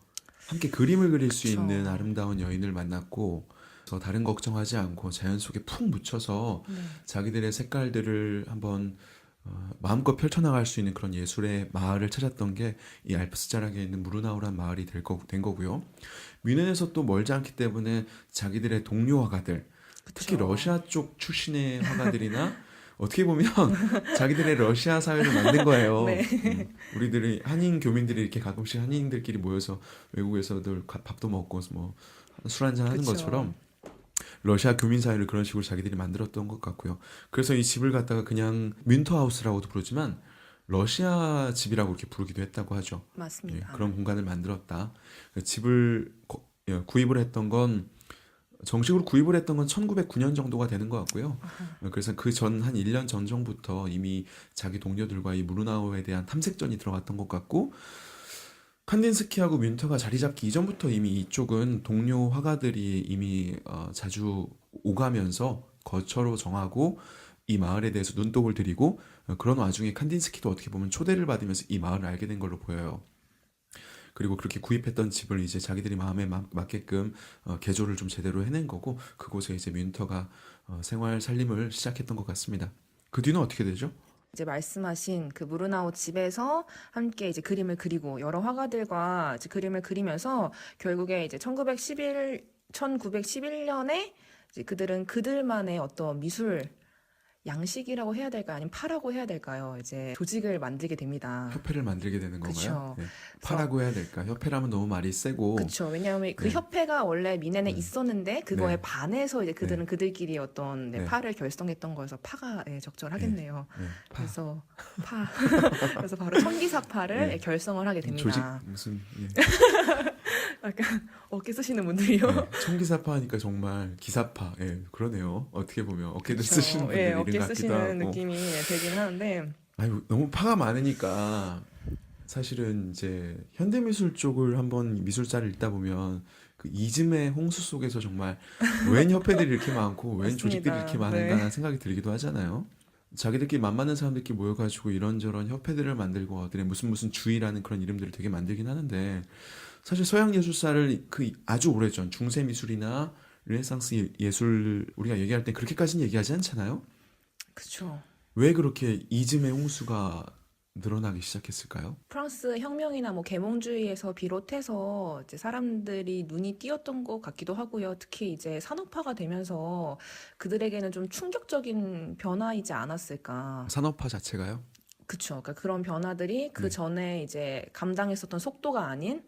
[SPEAKER 1] 함께 그림을 그릴 수 있는
[SPEAKER 2] 그쵸.
[SPEAKER 1] 아름다운 여인을 만났고 그래서 다른 걱정하지 않고 자연 속에 푹 묻혀서
[SPEAKER 2] 네.
[SPEAKER 1] 자기들의 색깔들을 한번 마음껏 펼쳐나갈 수 있는 그런 예술의 마을을 찾았던 게 이 알프스 자락에 있는 무르나우란 마을이 된 거고요. 뮌헨에서 또 멀지 않기 때문에 자기들의 동료 화가들, 특히
[SPEAKER 2] 그쵸.
[SPEAKER 1] 러시아 쪽 출신의 화가들이나 어떻게 보면 자기들의 러시아 사회를 만든 거예요.
[SPEAKER 2] 네.
[SPEAKER 1] 우리들이 한인 교민들이 이렇게 가끔씩 한인들끼리 모여서 외국에서들 밥도 먹고 뭐 술 한잔 하는
[SPEAKER 2] 그쵸.
[SPEAKER 1] 것처럼 러시아 교민 사회를 그런 식으로 자기들이 만들었던 것 같고요. 그래서 이 집을 갖다가 그냥 뮌터하우스라고도 부르지만 러시아 집이라고 이렇게 부르기도 했다고 하죠. 예,
[SPEAKER 2] 맞습니다.
[SPEAKER 1] 그런 공간을 만들었다. 집을 구입을 했던 건 정식으로 구입을 했던 건 1909년 정도가 되는 것 같고요. 그래서 그 전 한 1년 전 정부터 이미 자기 동료들과 이 무르나우에 대한 탐색전이 들어갔던 것 같고 칸딘스키하고 뮌터가 자리 잡기 이전부터 이미 이쪽은 동료 화가들이 이미 자주 오가면서 거처로 정하고 이 마을에 대해서 눈독을 들이고 그런 와중에 칸딘스키도 어떻게 보면 초대를 받으면서 이 마을을 알게 된 걸로 보여요. 그리고 그렇게 구입했던 집을 이제 자기들이 마음에 맞게끔 개조를 좀 제대로 해낸 거고 그곳에 이제 뮌터가 생활 살림을 시작했던 것 같습니다. 그 뒤는 어떻게 되죠?
[SPEAKER 2] 이제 말씀하신 그 무르나우 집에서 함께 이제 그림을 그리고 여러 화가들과 이제 그림을 그리면서 결국에 이제 1911년에 이제 그들은 그들만의 어떤 미술 양식이라고 해야 될까요? 아니면 파라고 해야 될까요? 이제 조직을 만들게 됩니다.
[SPEAKER 1] 협회를 만들게 되는 건가요?
[SPEAKER 2] 그쵸.
[SPEAKER 1] 네.
[SPEAKER 2] 그래서
[SPEAKER 1] 파라고 해야 될까? 협회라면 너무 말이 세고
[SPEAKER 2] 그쵸. 왜냐하면 그
[SPEAKER 1] 네,
[SPEAKER 2] 협회가 원래 미넨에
[SPEAKER 1] 네,
[SPEAKER 2] 있었는데 그거에
[SPEAKER 1] 네,
[SPEAKER 2] 반해서 이제
[SPEAKER 1] 네,
[SPEAKER 2] 그들은 그들끼리 어떤 네,
[SPEAKER 1] 네,
[SPEAKER 2] 파를 결성했던 거여서 파가 네,
[SPEAKER 1] 네,
[SPEAKER 2] 적절하겠네요.
[SPEAKER 1] 네, 파,
[SPEAKER 2] 그래서 파 그래서 바로 천기사파를
[SPEAKER 1] 네.
[SPEAKER 2] 결성을 하게
[SPEAKER 1] 조직
[SPEAKER 2] 됩니다.
[SPEAKER 1] 무슨 예,
[SPEAKER 2] 약간 어깨 쓰시는 분들이요.
[SPEAKER 1] 네. 총기사파 하니까 정말 기사파, 예, 그러네요. 어떻게 보면 어깨를 쓰시는
[SPEAKER 2] 그쵸. 예,
[SPEAKER 1] 분들 이름
[SPEAKER 2] 어깨
[SPEAKER 1] 같기도
[SPEAKER 2] 쓰시는
[SPEAKER 1] 하고,
[SPEAKER 2] 느낌이 예, 되긴 하는데
[SPEAKER 1] 아유 너무 파가 많으니까 사실은 이제 현대미술 쪽을 한번 미술사를 읽다 보면 그 이즘의 홍수 속에서 정말 웬 협회들이 이렇게 많고 웬 조직들이 이렇게
[SPEAKER 2] 맞습니다.
[SPEAKER 1] 많은가
[SPEAKER 2] 네.
[SPEAKER 1] 하는 생각이 들기도 하잖아요. 자기들끼리 만나는 사람들끼리 모여가지고 이런저런 협회들을 만들고 어들의 무슨 주의라는 그런 이름들을 되게 만들긴 하는데 사실 서양 예술사를 그 아주 오래전 중세 미술이나 르네상스 예술 우리가 얘기할 때 그렇게까지는 얘기하지 않잖아요.
[SPEAKER 2] 그쵸.
[SPEAKER 1] 왜 그렇게 이즘의 홍수가 늘어나기 시작했을까요?
[SPEAKER 2] 프랑스 혁명이나 뭐 계몽주의에서 비롯해서 이제 사람들이 눈이 띄었던 것 같기도 하고요. 특히 이제 산업화가 되면서 그들에게는 좀 충격적인 변화이지 않았을까.
[SPEAKER 1] 산업화 자체가요?
[SPEAKER 2] 그쵸. 그러니까 그런 변화들이 그
[SPEAKER 1] 네.
[SPEAKER 2] 전에 이제 감당했었던 속도가 아닌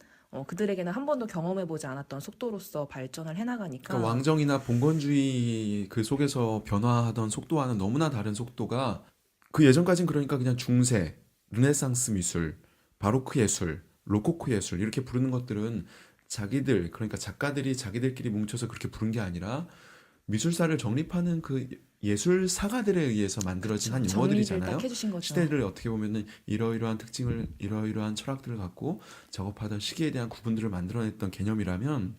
[SPEAKER 2] 그들에게는 한 번도 경험해보지 않았던 속도로서 발전을
[SPEAKER 1] 그러니까
[SPEAKER 2] 해나가니까.
[SPEAKER 1] 왕정이나 봉건주의 그 속에서 변화하던 속도와는 너무나 다른 속도가 그 예전까진 그러니까 그냥 중세, 르네상스 미술, 바로크 예술, 로코코 예술 이렇게 부르는 것들은 자기들 그러니까 작가들이 자기들끼리 뭉쳐서 그렇게 부른 게 아니라 미술사를 정립하는 그 예술사가들에 의해서 만들어진
[SPEAKER 2] 그쵸.
[SPEAKER 1] 한
[SPEAKER 2] 정립을 딱
[SPEAKER 1] 용어들이잖아요.
[SPEAKER 2] 해주신 거죠.
[SPEAKER 1] 시대를 어떻게 보면은 이러이러한 특징을 이러이러한 철학들을 갖고 작업하던 시기에 대한 구분들을 만들어냈던 개념이라면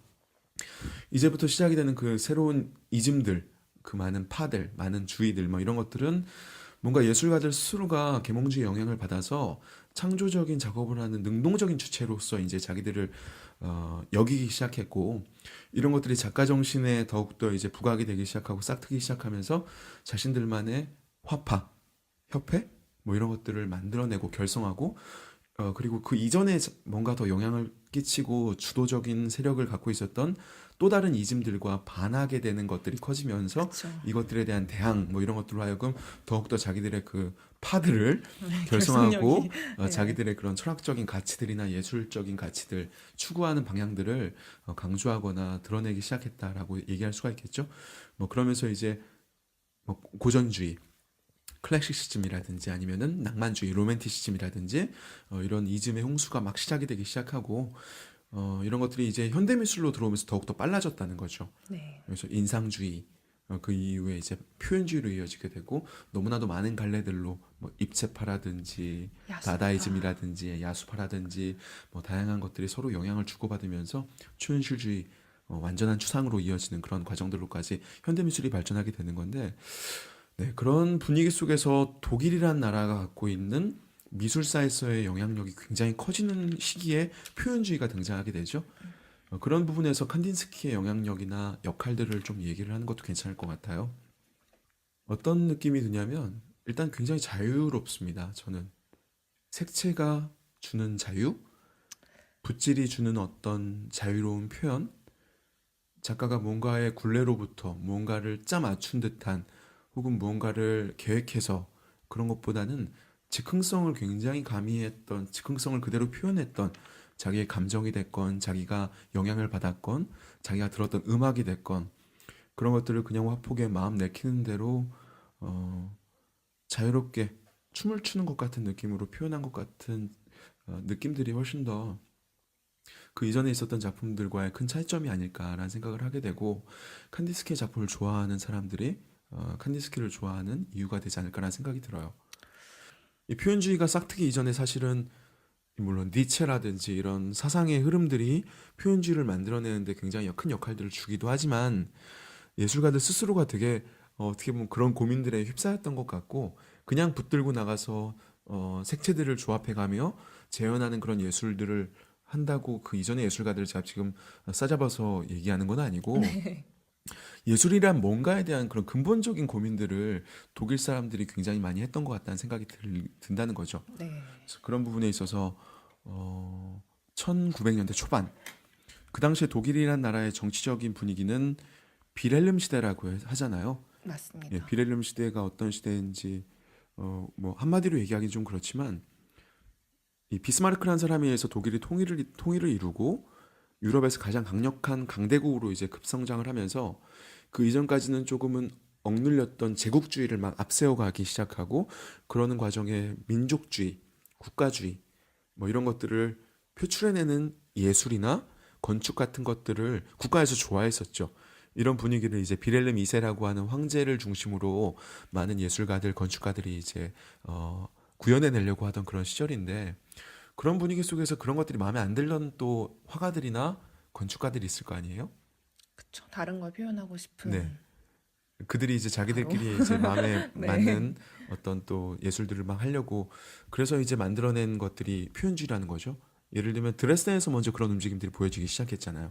[SPEAKER 1] 이제부터 시작이 되는 그 새로운 이즘들, 그 많은 파들, 많은 주의들, 뭐 이런 것들은 뭔가 예술가들 스스로가 계몽주의 영향을 받아서 창조적인 작업을 하는 능동적인 주체로서 이제 자기들을 여기기 시작했고 이런 것들이 작가 정신에 더욱더 이제 부각이 되기 시작하고 싹트기 시작하면서 자신들만의 화파, 협회 뭐 이런 것들을 만들어내고 결성하고 그리고 그 이전에 뭔가 더 영향을 끼치고 주도적인 세력을 갖고 있었던 또 다른 이즘들과 반하게 되는 것들이 커지면서
[SPEAKER 2] 그쵸.
[SPEAKER 1] 이것들에 대한 대항 뭐 이런 것들로 하여금 더욱더 자기들의 그 파들을
[SPEAKER 2] 네,
[SPEAKER 1] 결성하고
[SPEAKER 2] 결속력이. 네.
[SPEAKER 1] 자기들의 그런 철학적인 가치들이나 예술적인 가치들 추구하는 방향들을 강조하거나 드러내기 시작했다라고 얘기할 수가 있겠죠. 뭐 그러면서 이제 뭐 고전주의 클래식시즘이라든지 아니면은 낭만주의, 로맨티시즘이라든지 이런 이즘의 홍수가 막 시작이 되기 시작하고 이런 것들이 이제 현대미술로 들어오면서 더욱더 빨라졌다는 거죠.
[SPEAKER 2] 네.
[SPEAKER 1] 그래서 인상주의, 그 이후에 이제 표현주의로 이어지게 되고 너무나도 많은 갈래들로 뭐 입체파라든지
[SPEAKER 2] 야수파.
[SPEAKER 1] 다다이즘이라든지 야수파라든지 뭐 다양한 것들이 서로 영향을 주고받으면서 초현실주의 완전한 추상으로 이어지는 그런 과정들로까지 현대미술이 발전하게 되는 건데 네, 그런 분위기 속에서 독일이란 나라가 갖고 있는 미술사에서의 영향력이 굉장히 커지는 시기에 표현주의가 등장하게 되죠. 그런 부분에서 칸딘스키의 영향력이나 역할들을 좀 얘기를 하는 것도 괜찮을 것 같아요. 어떤 느낌이 드냐면 일단 굉장히 자유롭습니다. 저는 색채가 주는 자유, 붓질이 주는 어떤 자유로운 표현, 작가가 뭔가의 굴레로부터 뭔가를 짜 맞춘 듯한 혹은 무언가를 계획해서 그런 것보다는 즉흥성을 굉장히 가미했던 즉흥성을 그대로 표현했던 자기의 감정이 됐건 자기가 영향을 받았건 자기가 들었던 음악이 됐건 그런 것들을 그냥 화폭에 마음 내키는 대로 어, 자유롭게 춤을 추는 것 같은 느낌으로 표현한 것 같은 느낌들이 훨씬 더 그 이전에 있었던 작품들과의 큰 차이점이 아닐까라는 생각을 하게 되고 칸디스키의 작품을 좋아하는 사람들이 칸디스키를 좋아하는 이유가 되지 않을까라는 생각이 들어요. 이 표현주의가 싹트기 이전에 사실은 물론 니체라든지 이런 사상의 흐름들이 표현주의를 만들어내는데 굉장히 큰 역할들을 주기도 하지만 예술가들 스스로가 되게 어떻게 보면 그런 고민들에 휩싸였던 것 같고 그냥 붙들고 나가서 색채들을 조합해가며 재현하는 그런 예술들을 한다고 그 이전의 예술가들을 제가 지금 싸잡아서 얘기하는 건 아니고
[SPEAKER 2] 네.
[SPEAKER 1] 예술이란 뭔가에 대한 그런 근본적인 고민들을 독일 사람들이 굉장히 많이 했던 것 같다는 생각이 든다는 거죠.
[SPEAKER 2] 네.
[SPEAKER 1] 그래서 그런 부분에 있어서 1900년대 초반 그 당시에 독일이란 나라의 정치적인 분위기는 비렐름 시대라고 하잖아요. 예,
[SPEAKER 2] 맞습니다.
[SPEAKER 1] 비렐름 시대가 어떤 시대인지 뭐 한마디로 얘기하기 좀 그렇지만 이 비스마르크라는 사람에 의해서 독일이 통일을 이루고 유럽에서 가장 강력한 강대국으로 이제 급성장을 하면서 그 이전까지는 조금은 억눌렸던 제국주의를 막 앞세워 가기 시작하고 그러는 과정에 민족주의, 국가주의 뭐 이런 것들을 표출해내는 예술이나 건축 같은 것들을 국가에서 좋아했었죠. 이런 분위기를 이제 비렐름 2세라고 하는 황제를 중심으로 많은 예술가들, 건축가들이 이제 구현해내려고 하던 그런 시절인데 그런 분위기 속에서 그런 것들이 마음에 안 들던 또 화가들이나 건축가들이 있을 거 아니에요?
[SPEAKER 2] 그쵸. 다른 걸 표현하고
[SPEAKER 1] 네.
[SPEAKER 2] 싶은
[SPEAKER 1] 그들이 이제
[SPEAKER 2] 바로.
[SPEAKER 1] 자기들끼리 이제 마음에
[SPEAKER 2] 네.
[SPEAKER 1] 맞는 어떤 또 예술들을 막 하려고 그래서 이제 만들어낸 것들이 표현주의라는 거죠. 예를 들면 드레스덴에서 먼저 그런 움직임들이 보여지기 시작했잖아요.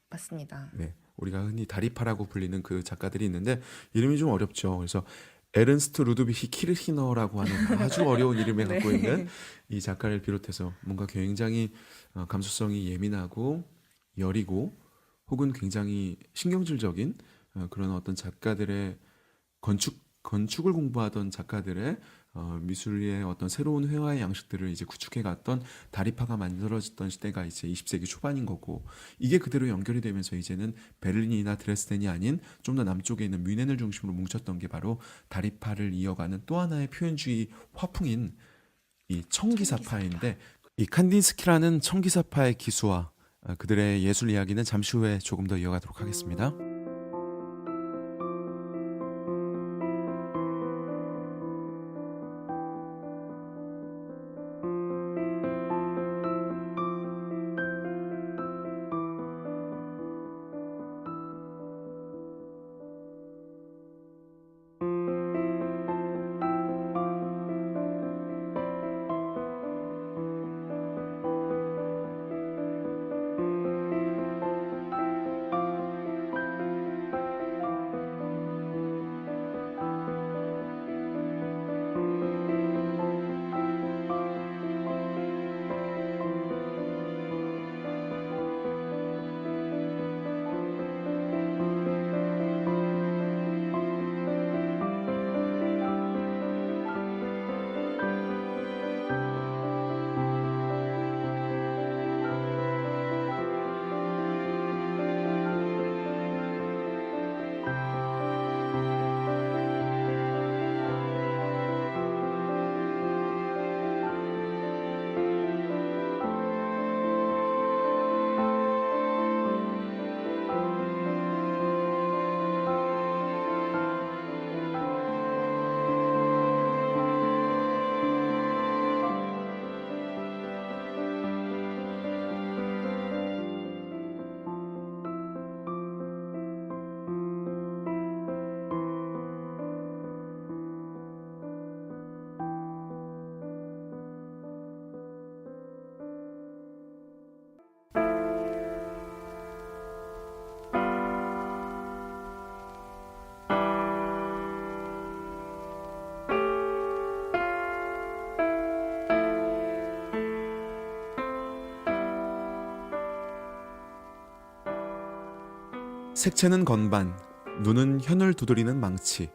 [SPEAKER 2] 맞습니다.
[SPEAKER 1] 네. 우리가 흔히 다리파라고 불리는 그 작가들이 있는데 이름이 좀 어렵죠. 그래서 에른스트 루드비히 키르히너라고 하는 아주 어려운 이름을 갖고 있는
[SPEAKER 2] 네.
[SPEAKER 1] 이 작가를 비롯해서 뭔가 굉장히 감수성이 예민하고 여리고 혹은 굉장히 신경질적인 그런 어떤 작가들의 건축을 공부하던 작가들의 미술의 어떤 새로운 회화의 양식들을 이제 구축해 갔던 다리파가 만들어졌던 시대가 이제 20세기 초반인 거고 이게 그대로 연결이 되면서 이제는 베를린이나 드레스덴이 아닌 좀 더 남쪽에 있는 뮌헨을 중심으로 뭉쳤던 게 바로 다리파를 이어가는 또 하나의 표현주의 화풍인 이
[SPEAKER 2] 청기사파.
[SPEAKER 1] 청기사파인데 이 칸딘스키라는 청기사파의 기수와 그들의 예술 이야기는 잠시 후에 조금 더 이어가도록 하겠습니다. 색채는 건반, 눈은 현을 두드리는 망치,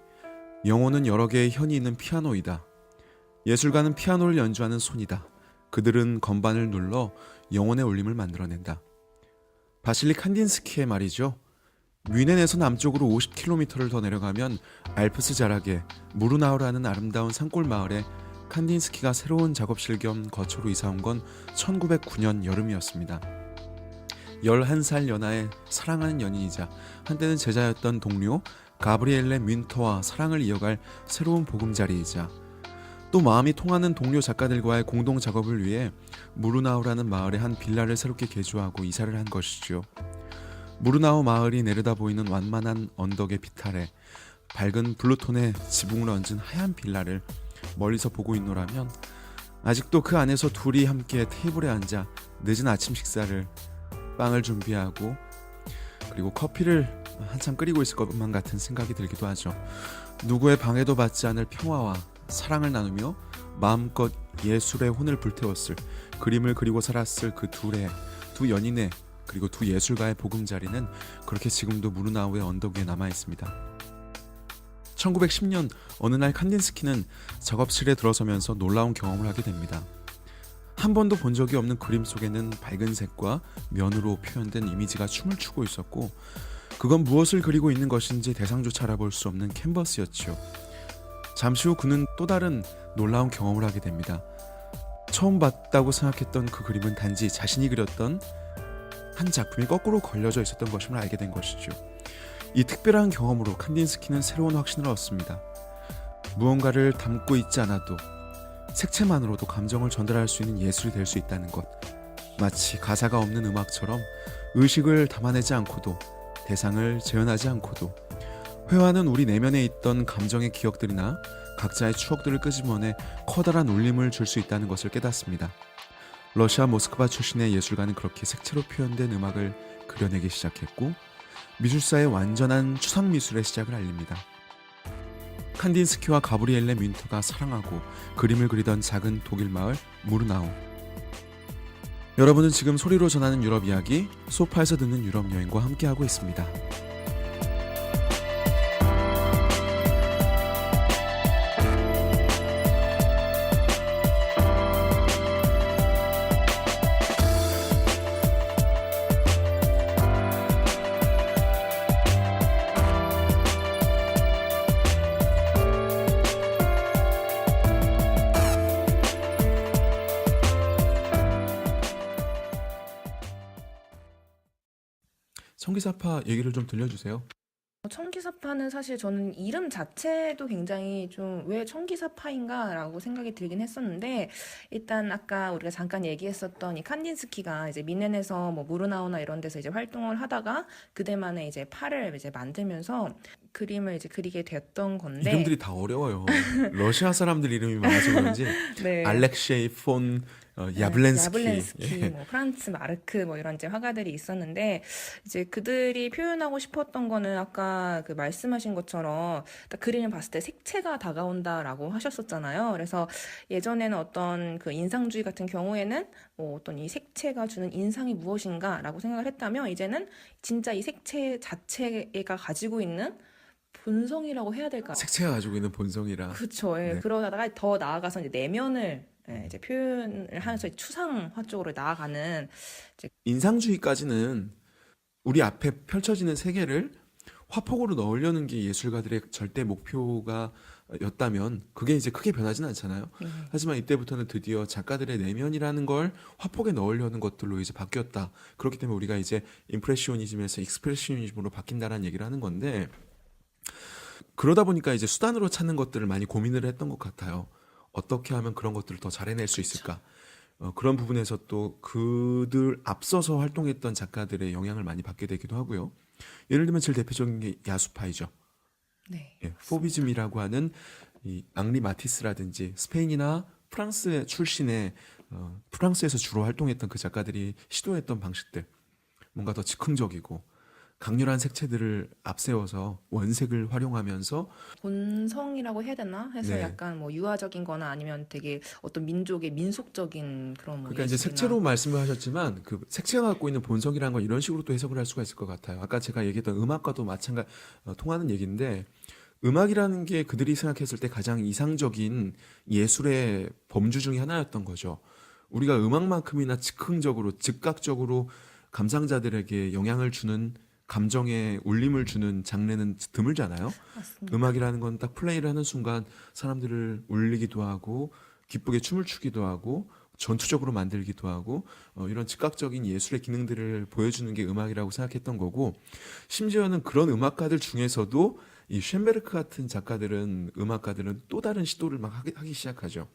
[SPEAKER 1] 영혼은 여러 개의 현이 있는 피아노이다. 예술가는 피아노를 연주하는 손이다. 그들은 건반을 눌러 영혼의 울림을 만들어낸다. 바실리 칸딘스키의 말이죠. 뮌헨에서 남쪽으로 50km를 더 내려가면 알프스 자락에 무르나우라는 아름다운 산골 마을에 칸딘스키가 새로운 작업실 겸 거처로 이사온 건 1909년 여름이었습니다. 11살 연하의 사랑하는 연인이자 한때는 제자였던 동료 가브리엘레 뮌터와 사랑을 이어갈 새로운 보금자리이자 또 마음이 통하는 동료 작가들과의 공동 작업을 위해 무르나우라는 마을에 한 빌라를 새롭게 개조하고 이사를 한 것이죠. 무르나우 마을이 내려다 보이는 완만한 언덕의 빛 아래 밝은 블루톤의 지붕을 얹은 하얀 빌라를 멀리서 보고 있노라면 아직도 그 안에서 둘이 함께 테이블에 앉아 늦은 아침 식사를 빵을 준비하고 그리고 커피를 한참 끓이고 있을 것만 같은 생각이 들기도 하죠. 누구의 방해도 받지 않을 평화와 사랑을 나누며 마음껏 예술의 혼을 불태웠을 그림을 그리고 살았을 그 두 연인의 그리고 두 예술가의 보금자리는 그렇게 지금도 무르나우의 언덕 위에 남아있습니다. 1910년 어느 날 칸딘스키는 작업실에 들어서면서 놀라운 경험을 하게 됩니다. 한 번도 본 적이 없는 그림 속에는 밝은 색과 면으로 표현된 이미지가 춤을 추고 있었고 그건 무엇을 그리고 있는 것인지 대상조차 알아볼 수 없는 캔버스였죠. 잠시 후 그는 또 다른 놀라운 경험을 하게 됩니다. 처음 봤다고 생각했던 그 그림은 단지 자신이 그렸던 한 작품이 거꾸로 걸려져 있었던 것임을 알게 된 것이죠. 이 특별한 경험으로 칸딘스키는 새로운 확신을 얻습니다. 무언가를 담고 있지 않아도 색채만으로도 감정을 전달할 수 있는 예술이 될 수 있다는 것. 마치 가사가 없는 음악처럼 의식을 담아내지 않고도 대상을 재현하지 않고도 회화는 우리 내면에 있던 감정의 기억들이나 각자의 추억들을 끄집어내 커다란 울림을 줄 수 있다는 것을 깨닫습니다. 러시아 모스크바 출신의 예술가는 그렇게 색채로 표현된 음악을 그려내기 시작했고 미술사의 완전한 추상 미술의 시작을 알립니다. 칸딘스키와 가브리엘레 뮌터가 사랑하고 그림을 그리던 작은 독일 마을 무르나우. 여러분은 지금 소리로 전하는 유럽 이야기, 소파에서 듣는 유럽 여행과 함께하고 있습니다. 청기사파 얘기를 좀 들려주세요.
[SPEAKER 2] 청기사파는 사실 저는 이름 자체도 굉장히 좀 왜 청기사파인가라고 생각이 들긴 했었는데 일단 아까 우리가 잠깐 얘기했었던 이 칸딘스키가 이제 미넨에서 뭐 무르나우나 이런 데서 이제 활동을 하다가 그대만의 이제 팔을 이제 만들면서 그림을 이제 그리게 됐던 건데
[SPEAKER 1] 이름들이 다 어려워요. 러시아 사람들 이름이 많아서 그런지
[SPEAKER 2] 네.
[SPEAKER 1] 알렉셰이 폰
[SPEAKER 2] 네,
[SPEAKER 1] 야블렌스키.
[SPEAKER 2] 야블렌스키,
[SPEAKER 1] 예.
[SPEAKER 2] 뭐 프란츠 마르크 뭐 이런 이제 화가들이 있었는데 이제 그들이 표현하고 싶었던 거는 아까 그 말씀하신 것처럼 딱 그림을 봤을 때 색채가 다가온다라고 하셨었잖아요. 그래서 예전에는 어떤 그 인상주의 같은 경우에는 뭐 어떤 이 색채가 주는 인상이 무엇인가라고 생각을 했다면 이제는 진짜 이 색채 자체가 가지고 있는 본성이라고 해야 될까?
[SPEAKER 1] 색채가 가지고 있는 본성이라.
[SPEAKER 2] 그쵸. 예.
[SPEAKER 1] 네.
[SPEAKER 2] 그러다가 더 나아가서 이제 내면을 이제 표현을 하면서 추상화 쪽으로 나아가는 이제
[SPEAKER 1] 인상주의까지는 우리 앞에 펼쳐지는 세계를 화폭으로 넣으려는 게 예술가들의 절대 목표가 였다면 그게 이제 크게 변하진 않잖아요. 하지만 이때부터는 드디어 작가들의 내면이라는 걸 화폭에 넣으려는 것들로 이제 바뀌었다. 그렇기 때문에 우리가 이제 임프레시오니즘에서 익스프레시오니즘으로 바뀐다라는 얘기를 하는 건데 그러다 보니까 이제 수단으로 찾는 것들을 많이 고민을 했던 것 같아요. 어떻게 하면 그런 것들을 더 잘 해낼 수 있을까? 그런 부분에서 또 그들 앞서서 활동했던 작가들의 영향을 많이 받게 되기도 하고요. 예를 들면 제일 대표적인 게 야수파이죠.
[SPEAKER 2] 네.
[SPEAKER 1] 예, 포비즘이라고 하는 이 앙리 마티스라든지 스페인이나 프랑스 출신의 프랑스에서 주로 활동했던 그 작가들이 시도했던 방식들, 뭔가 더 즉흥적이고 강렬한 색채들을 앞세워서 원색을 활용하면서
[SPEAKER 2] 본성이라고 해야 되나? 해서
[SPEAKER 1] 네.
[SPEAKER 2] 약간 뭐 유아적인 거나 아니면 되게 어떤 민족의 민속적인 그런 뭐
[SPEAKER 1] 그러니까 이제
[SPEAKER 2] 예술이나
[SPEAKER 1] 색채로 말씀을 하셨지만 그 색채가 갖고 있는 본성이라는 건 이런 식으로 또 해석을 할 수가 있을 것 같아요. 아까 제가 얘기했던 음악과도 마찬가지 통하는 얘기인데 음악이라는 게 그들이 생각했을 때 가장 이상적인 예술의 범주 중에 하나였던 거죠. 우리가 음악만큼이나 즉흥적으로 즉각적으로 감상자들에게 영향을 주는 감정에 울림을 주는 장르는 드물잖아요.
[SPEAKER 2] 맞습니다.
[SPEAKER 1] 음악이라는 건 딱 플레이를 하는 순간 사람들을 울리기도 하고 기쁘게 춤을 추기도 하고 전투적으로 만들기도 하고 이런 즉각적인 예술의 기능들을 보여주는 게 음악이라고 생각했던 거고 심지어는 그런 음악가들 중에서도 이 쉔베르크 같은 작가들은 음악가들은 또 다른 시도를 막 하기 시작하죠.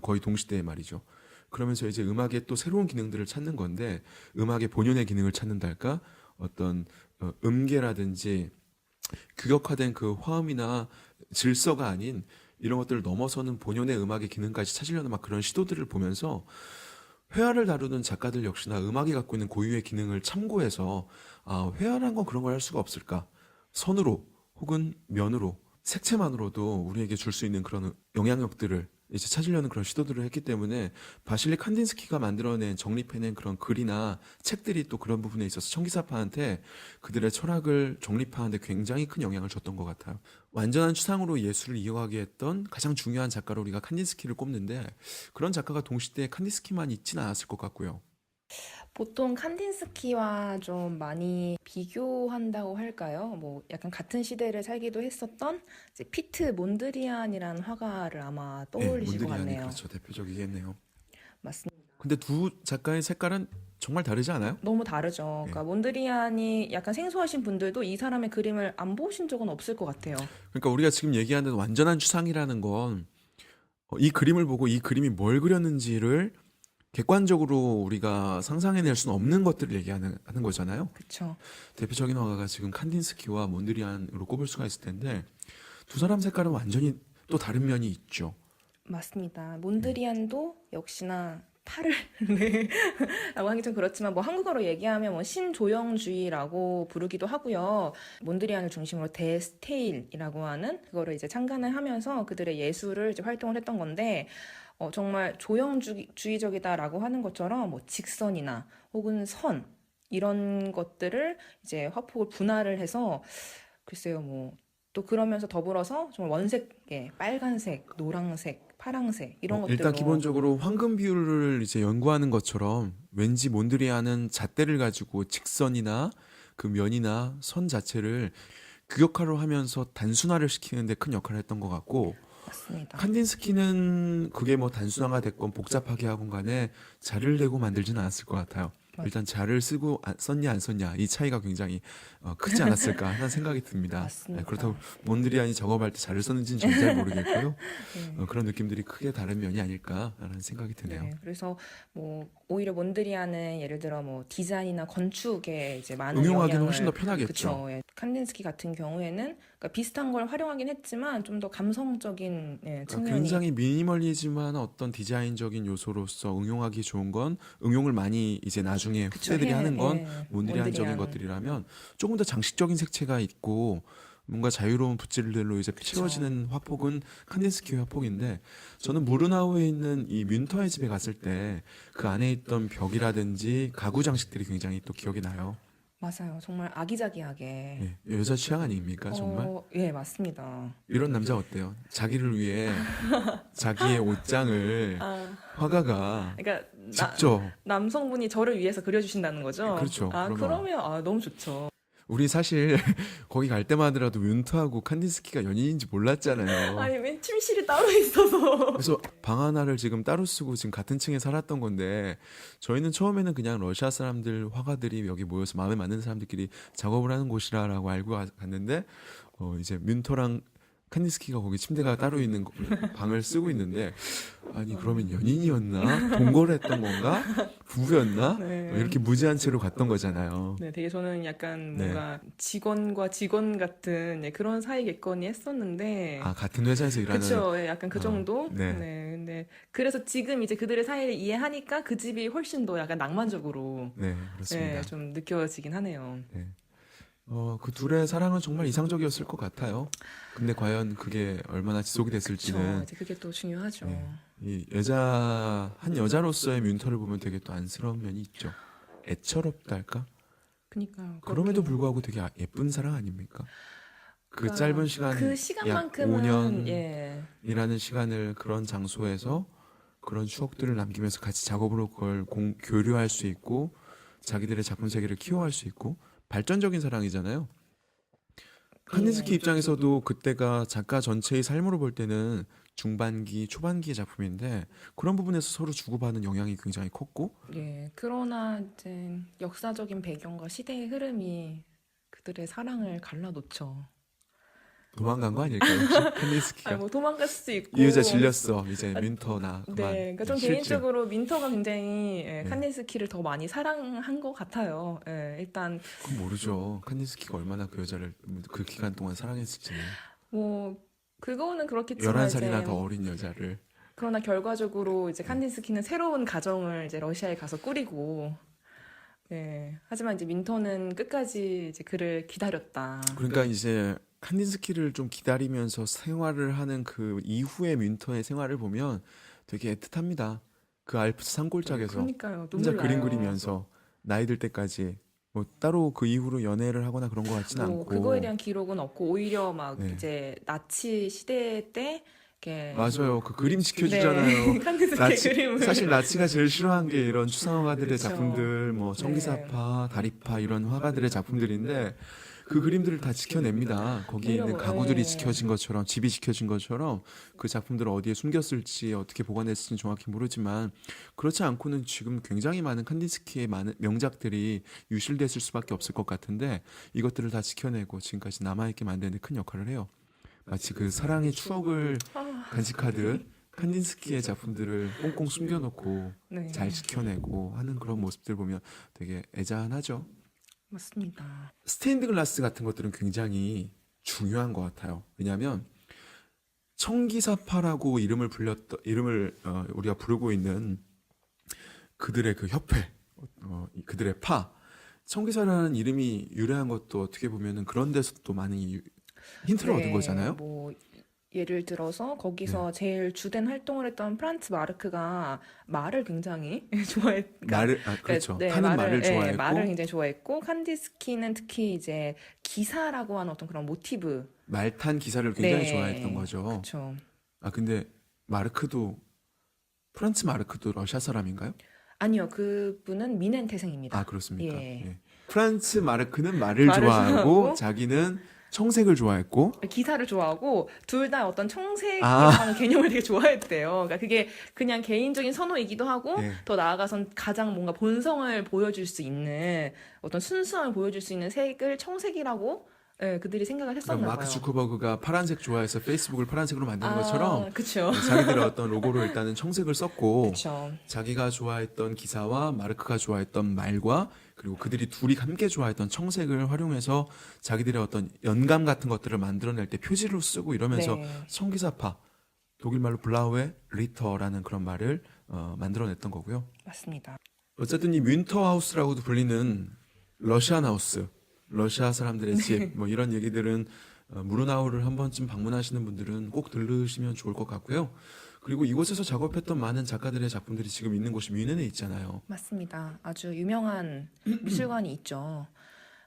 [SPEAKER 1] 거의 동시대에 말이죠. 그러면서 이제 음악의 또 새로운 기능들을 찾는 건데 음악의 본연의 기능을 찾는달까 어떤 음계라든지 규격화된 그 화음이나 질서가 아닌 이런 것들을 넘어서는 본연의 음악의 기능까지 찾으려는 막 그런 시도들을 보면서 회화를 다루는 작가들 역시나 음악이 갖고 있는 고유의 기능을 참고해서 아, 회화란 건 그런 걸 할 수가 없을까? 선으로 혹은 면으로 색채만으로도 우리에게 줄 수 있는 그런 영향력들을 이제 찾으려는 그런 시도들을 했기 때문에 바실리 칸딘스키가 만들어낸 정립해낸 그런 글이나 책들이 또 그런 부분에 있어서 청기사파한테 그들의 철학을 정립하는데 굉장히 큰 영향을 줬던 것 같아요. 완전한 추상으로 예술을 이어가게 했던 가장 중요한 작가로 우리가 칸딘스키를 꼽는데 그런 작가가 동시대에 칸딘스키만 있지는 않았을 것 같고요.
[SPEAKER 2] 보통 칸딘스키와 좀 많이 비교한다고 할까요? 뭐 약간 같은 시대를 살기도 했었던 이제 피트 몬드리안이라는 화가를 아마
[SPEAKER 1] 네,
[SPEAKER 2] 떠올리실 것
[SPEAKER 1] 몬드리안이
[SPEAKER 2] 같네요.
[SPEAKER 1] 그렇죠. 대표적이겠네요.
[SPEAKER 2] 맞습니다.
[SPEAKER 1] 근데 두 작가의 색깔은 정말 다르지 않아요?
[SPEAKER 2] 너무 다르죠.
[SPEAKER 1] 예.
[SPEAKER 2] 그러니까 몬드리안이 약간 생소하신 분들도 이 사람의 그림을 안 보신 적은 없을 것 같아요.
[SPEAKER 1] 그러니까 우리가 지금 얘기하는 완전한 추상이라는 건 이 그림을 보고 이 그림이 뭘 그렸는지를 객관적으로 우리가 상상해낼 수는 없는 것들을 하는 거잖아요.
[SPEAKER 2] 그쵸?
[SPEAKER 1] 대표적인 화가가 지금 칸딘스키와 몬드리안으로 꼽을 수가 있을 텐데 두 사람 색깔은 완전히 또 다른 면이 있죠.
[SPEAKER 2] 맞습니다. 몬드리안도 역시나 팔을 네. 라고 하기 좀 그렇지만 뭐 한국어로 얘기하면 뭐 신조형주의라고 부르기도 하고요. 몬드리안을 중심으로 데스테일이라고 하는 그거를 이제 창간을 하면서 그들의 예술을 이제 활동을 했던 건데 정말 조형주의적이다라고 하는 것처럼 뭐 직선이나 혹은 선 이런 것들을 이제 화폭을 분할을 해서 글쎄요 뭐 또 그러면서 더불어서 정말 원색의 빨간색, 노란색, 파란색 이런
[SPEAKER 1] 일단
[SPEAKER 2] 것들로
[SPEAKER 1] 기본적으로 황금 비율을 이제 연구하는 것처럼 왠지 몬드리안은 잣대를 가지고 직선이나 그 면이나 선 자체를 규격화로 하면서 단순화를 시키는데 큰 역할을 했던 것 같고
[SPEAKER 2] 맞습니다.
[SPEAKER 1] 칸딘스키는 그게 뭐 단순화가 됐건 복잡하게 하건 간에 자를 내고 만들지는 않았을 것 같아요. 일단 자를 쓰고 썼냐 안 썼냐 이 차이가 굉장히 크지 않았을까 하는 생각이 듭니다. 네,
[SPEAKER 2] 맞습니다.
[SPEAKER 1] 그렇다고 몬드리안이 작업할 때 자를 썼는지는 저는 잘 모르겠고요.
[SPEAKER 2] 네.
[SPEAKER 1] 그런 느낌들이 크게 다른 면이 아닐까라는 생각이 드네요.
[SPEAKER 2] 네, 그래서 뭐 오히려 몬드리안은 예를 들어 뭐 디자인이나 건축에 이제 많은
[SPEAKER 1] 응용하기는 훨씬 더
[SPEAKER 2] 영향을
[SPEAKER 1] 편하겠죠.
[SPEAKER 2] 그쵸. 예. 칸딘스키 같은 경우에는 그러니까 비슷한 걸 활용하긴 했지만 좀 더 감성적인 예,
[SPEAKER 1] 그러니까
[SPEAKER 2] 측면이
[SPEAKER 1] 굉장히 미니멀리즘한 어떤 디자인적인 요소로서 응용하기 좋은 건 응용을 많이 이제 나중에
[SPEAKER 2] 그쵸.
[SPEAKER 1] 후세들이 하는 건
[SPEAKER 2] 예,
[SPEAKER 1] 몬드리안적인
[SPEAKER 2] 몬드리안.
[SPEAKER 1] 것들이라면 조금 더 장식적인 색채가 있고 뭔가 자유로운 붓질들로 이제 채워지는 화폭은 칸딘스키의 화폭인데 저는 무르나우에 있는 이 뮌터의 집에 갔을 때 그 안에 있던 벽이라든지 가구 장식들이 굉장히 또 기억이 나요.
[SPEAKER 2] 맞아요. 정말 아기자기하게.
[SPEAKER 1] 예, 여자 취향 아닙니까 정말?
[SPEAKER 2] 예, 맞습니다.
[SPEAKER 1] 이런 남자 어때요? 자기를 위해 자기의 옷장을
[SPEAKER 2] 아,
[SPEAKER 1] 화가가
[SPEAKER 2] 그러니까
[SPEAKER 1] 직접
[SPEAKER 2] 남성분이 저를 위해서 그려주신다는 거죠?
[SPEAKER 1] 그렇죠.
[SPEAKER 2] 아,
[SPEAKER 1] 그러면
[SPEAKER 2] 그러면 너무 좋죠.
[SPEAKER 1] 우리 사실 거기 갈 때마다라도 윈터하고 칸딘스키가 연인인지 몰랐잖아요.
[SPEAKER 2] 아니, 왜 침실이 따로 있어서.
[SPEAKER 1] 그래서 방 하나를 지금 따로 쓰고 지금 같은 층에 살았던 건데 저희는 처음에는 그냥 러시아 사람들 화가들이 여기 모여서 마음에 맞는 사람들끼리 작업을 하는 곳이라고 알고 갔는데 이제 뮌터랑 칸디스키가 거기 침대가 따로 있는 방을 쓰고 있는데 아니 그러면 연인이었나? 동거를 했던 건가? 부부였나?
[SPEAKER 2] 네.
[SPEAKER 1] 이렇게 무지한 채로 갔던 거잖아요.
[SPEAKER 2] 네, 되게 저는 약간
[SPEAKER 1] 네.
[SPEAKER 2] 뭔가 직원과 직원 같은 예, 그런 사이겠거니 했었는데.
[SPEAKER 1] 아 같은 회사에서 일하는
[SPEAKER 2] 그쵸, 예, 약간 그
[SPEAKER 1] 아,
[SPEAKER 2] 정도?
[SPEAKER 1] 네.
[SPEAKER 2] 네, 근데 그래서 지금 이제 그들의 사이를 이해하니까 그 집이 훨씬 더 약간 낭만적으로
[SPEAKER 1] 네 그렇습니다.
[SPEAKER 2] 예, 좀 느껴지긴 하네요.
[SPEAKER 1] 네. 그 둘의 사랑은 정말 이상적이었을 것 같아요. 근데 과연 그게 얼마나 지속이
[SPEAKER 2] 그쵸.
[SPEAKER 1] 됐을지는
[SPEAKER 2] 이제 그게 또 중요하죠.
[SPEAKER 1] 예, 이 여자 한 여자로서의 뮌터를 보면 되게 또 안쓰러운 면이 있죠. 애처롭다 할까?
[SPEAKER 2] 그니까요.
[SPEAKER 1] 그럼에도
[SPEAKER 2] 그렇게
[SPEAKER 1] 불구하고 되게 예쁜 사랑 아닙니까? 그
[SPEAKER 2] 그러니까
[SPEAKER 1] 짧은
[SPEAKER 2] 그
[SPEAKER 1] 시간, 약
[SPEAKER 2] 시간만큼은
[SPEAKER 1] 5년이라는
[SPEAKER 2] 예.
[SPEAKER 1] 시간을 그런 장소에서 그런 추억들을 남기면서 같이 작업으로 그걸 교류할 수 있고 자기들의 작품 세계를 키워갈 수 있고 발전적인 사랑이잖아요. 칸디스키
[SPEAKER 2] 예.
[SPEAKER 1] 입장에서도 그때가 작가 전체의 삶으로 볼 때는 중반기, 초반기의 작품인데 그런 부분에서 서로 주고받는 영향이 굉장히 컸고
[SPEAKER 2] 예. 그러나 이제 역사적인 배경과 시대의 흐름이 그들의 사랑을 갈라놓죠.
[SPEAKER 1] 도망간 거 아닐까요? 혹시
[SPEAKER 2] 아니
[SPEAKER 1] 칸디스키가
[SPEAKER 2] 뭐 도망갈 수도
[SPEAKER 1] 이 여자
[SPEAKER 2] 있고
[SPEAKER 1] 질렸어. 이제
[SPEAKER 2] 아,
[SPEAKER 1] 윈터나
[SPEAKER 2] 네,
[SPEAKER 1] 그만.
[SPEAKER 2] 그러니까 좀
[SPEAKER 1] 실증.
[SPEAKER 2] 개인적으로 민터가 굉장히
[SPEAKER 1] 예.
[SPEAKER 2] 칸디스키를 더 많이 사랑한 것 같아요. 예, 일단
[SPEAKER 1] 그건 모르죠. 칸디스키가 얼마나 그 여자를 그 기간 동안 사랑했을지는.
[SPEAKER 2] 뭐 그거는 그렇겠지만
[SPEAKER 1] 11살이나
[SPEAKER 2] 이제
[SPEAKER 1] 더 어린 여자를.
[SPEAKER 2] 그러나 결과적으로 이제
[SPEAKER 1] 예.
[SPEAKER 2] 칸디스키는 새로운 가정을 이제 러시아에 가서 꾸리고 예, 하지만 이제 민터는 끝까지 이제 그를 기다렸다.
[SPEAKER 1] 그러니까 이제 칸디스키를 좀 기다리면서 생활을 하는 그 이후의 윈터의 생활을 보면 되게 애틋합니다. 그 알프스 산골짜기에서
[SPEAKER 2] 그러니까요,
[SPEAKER 1] 혼자
[SPEAKER 2] 눈물
[SPEAKER 1] 그림
[SPEAKER 2] 나요.
[SPEAKER 1] 그리면서 나이 들 때까지 뭐 따로 그 이후로 연애를 하거나 그런 것 같지는
[SPEAKER 2] 뭐 그거에
[SPEAKER 1] 않고
[SPEAKER 2] 대한 기록은 없고 오히려 막
[SPEAKER 1] 네.
[SPEAKER 2] 이제 나치 시대 때 이렇게
[SPEAKER 1] 맞아요. 그 그림
[SPEAKER 2] 네,
[SPEAKER 1] 지켜주잖아요.
[SPEAKER 2] 칸디스키
[SPEAKER 1] 나치
[SPEAKER 2] 그림을
[SPEAKER 1] 사실 나치가 제일 싫어한 게 이런 추상화가들의
[SPEAKER 2] 그쵸.
[SPEAKER 1] 작품들 뭐
[SPEAKER 2] 네,
[SPEAKER 1] 청기사파, 다리파 이런 화가들의 작품들인데 그 그림들을 다 지켜냅니다. 거기에 있는
[SPEAKER 2] 오히려
[SPEAKER 1] 가구들이
[SPEAKER 2] 예,
[SPEAKER 1] 지켜진 것처럼 집이 지켜진 것처럼 그 작품들을 어디에 숨겼을지 어떻게 보관했을지 정확히 모르지만 그렇지 않고는 지금 굉장히 많은 칸디스키의 많은 명작들이 유실됐을 수밖에 없을 것 같은데 이것들을 다 지켜내고 지금까지 남아있게 만드는 데 큰 역할을 해요. 마치 그 사랑의 추억을
[SPEAKER 2] 아,
[SPEAKER 1] 간직하듯 칸딘스키의 작품들을 꽁꽁 숨겨놓고
[SPEAKER 2] 네,
[SPEAKER 1] 잘 지켜내고 하는 그런 모습들 보면 되게 애잔하죠.
[SPEAKER 2] 맞습니다.
[SPEAKER 1] 스테인드 글라스 같은 것들은 굉장히 중요한 것 같아요. 왜냐하면 청기사파라고 이름을 우리가 부르고 있는 그들의 그 협회, 그들의 파, 청기사라는 이름이 유래한 것도 어떻게 보면은 그런 데서 또 많은 힌트를 얻은
[SPEAKER 2] 네,
[SPEAKER 1] 거잖아요.
[SPEAKER 2] 뭐 예를 들어서
[SPEAKER 1] 네.
[SPEAKER 2] 거기서 제일 주된 활동을 했던 프란츠 마르크가 말을 굉장히 좋아했,
[SPEAKER 1] 그렇죠.
[SPEAKER 2] 네,
[SPEAKER 1] 파는 말을
[SPEAKER 2] 말을
[SPEAKER 1] 좋아했고
[SPEAKER 2] 굉장히 좋아했고 칸디스키는 특히 이제 기사라고 하는 어떤 그런 모티브,
[SPEAKER 1] 말탄 기사를 굉장히 좋아했던
[SPEAKER 2] 네,
[SPEAKER 1] 거죠.
[SPEAKER 2] 그쵸.
[SPEAKER 1] 근데 마르크도 프란츠 마르크도 러시아 사람인가요?
[SPEAKER 2] 아니요, 그분은 미넨 태생입니다.
[SPEAKER 1] 그렇습니까?
[SPEAKER 2] 예,
[SPEAKER 1] 예. 프란츠 마르크는 말을
[SPEAKER 2] 말을
[SPEAKER 1] 좋아하고
[SPEAKER 2] 좋아하고
[SPEAKER 1] 자기는 청색을 좋아했고
[SPEAKER 2] 기사를 좋아하고 둘 다 어떤
[SPEAKER 1] 아,
[SPEAKER 2] 청색이라는 개념을 되게 좋아했대요. 그러니까 그게 그냥 개인적인 선호이기도 하고
[SPEAKER 1] 예.
[SPEAKER 2] 더 나아가선 가장 뭔가 본성을 보여줄 수 있는 어떤 순수함을 보여줄 수 있는 색을 청색이라고 예, 그들이 생각을
[SPEAKER 1] 그러니까
[SPEAKER 2] 했었나
[SPEAKER 1] 마크
[SPEAKER 2] 봐요.
[SPEAKER 1] 주커버그가 파란색 좋아해서 페이스북을 파란색으로 만드는 것처럼
[SPEAKER 2] 그쵸.
[SPEAKER 1] 자기들의 어떤 로고로 일단은 청색을 썼고
[SPEAKER 2] 그쵸.
[SPEAKER 1] 자기가 좋아했던 기사와 마르크가 좋아했던 말과 그리고 그들이 둘이 함께 좋아했던 청색을 활용해서 자기들의 어떤 연감 같은 것들을 만들어낼 때 표지로 쓰고 이러면서
[SPEAKER 2] 네,
[SPEAKER 1] 청기사파 독일 말로 블라우에 리터라는 그런 말을 만들어냈던 거고요.
[SPEAKER 2] 맞습니다.
[SPEAKER 1] 어쨌든 이 윈터하우스라고도 불리는 러시안 하우스, 러시아 사람들의 집, 뭐 이런 얘기들은 무르나우를 한 번쯤 방문하시는 분들은 꼭 들르시면 좋을 것 같고요. 그리고 이곳에서 작업했던 많은 작가들의 작품들이 지금 있는 곳이 뮌헨에 있잖아요.
[SPEAKER 2] 맞습니다. 아주 유명한 미술관이 있죠.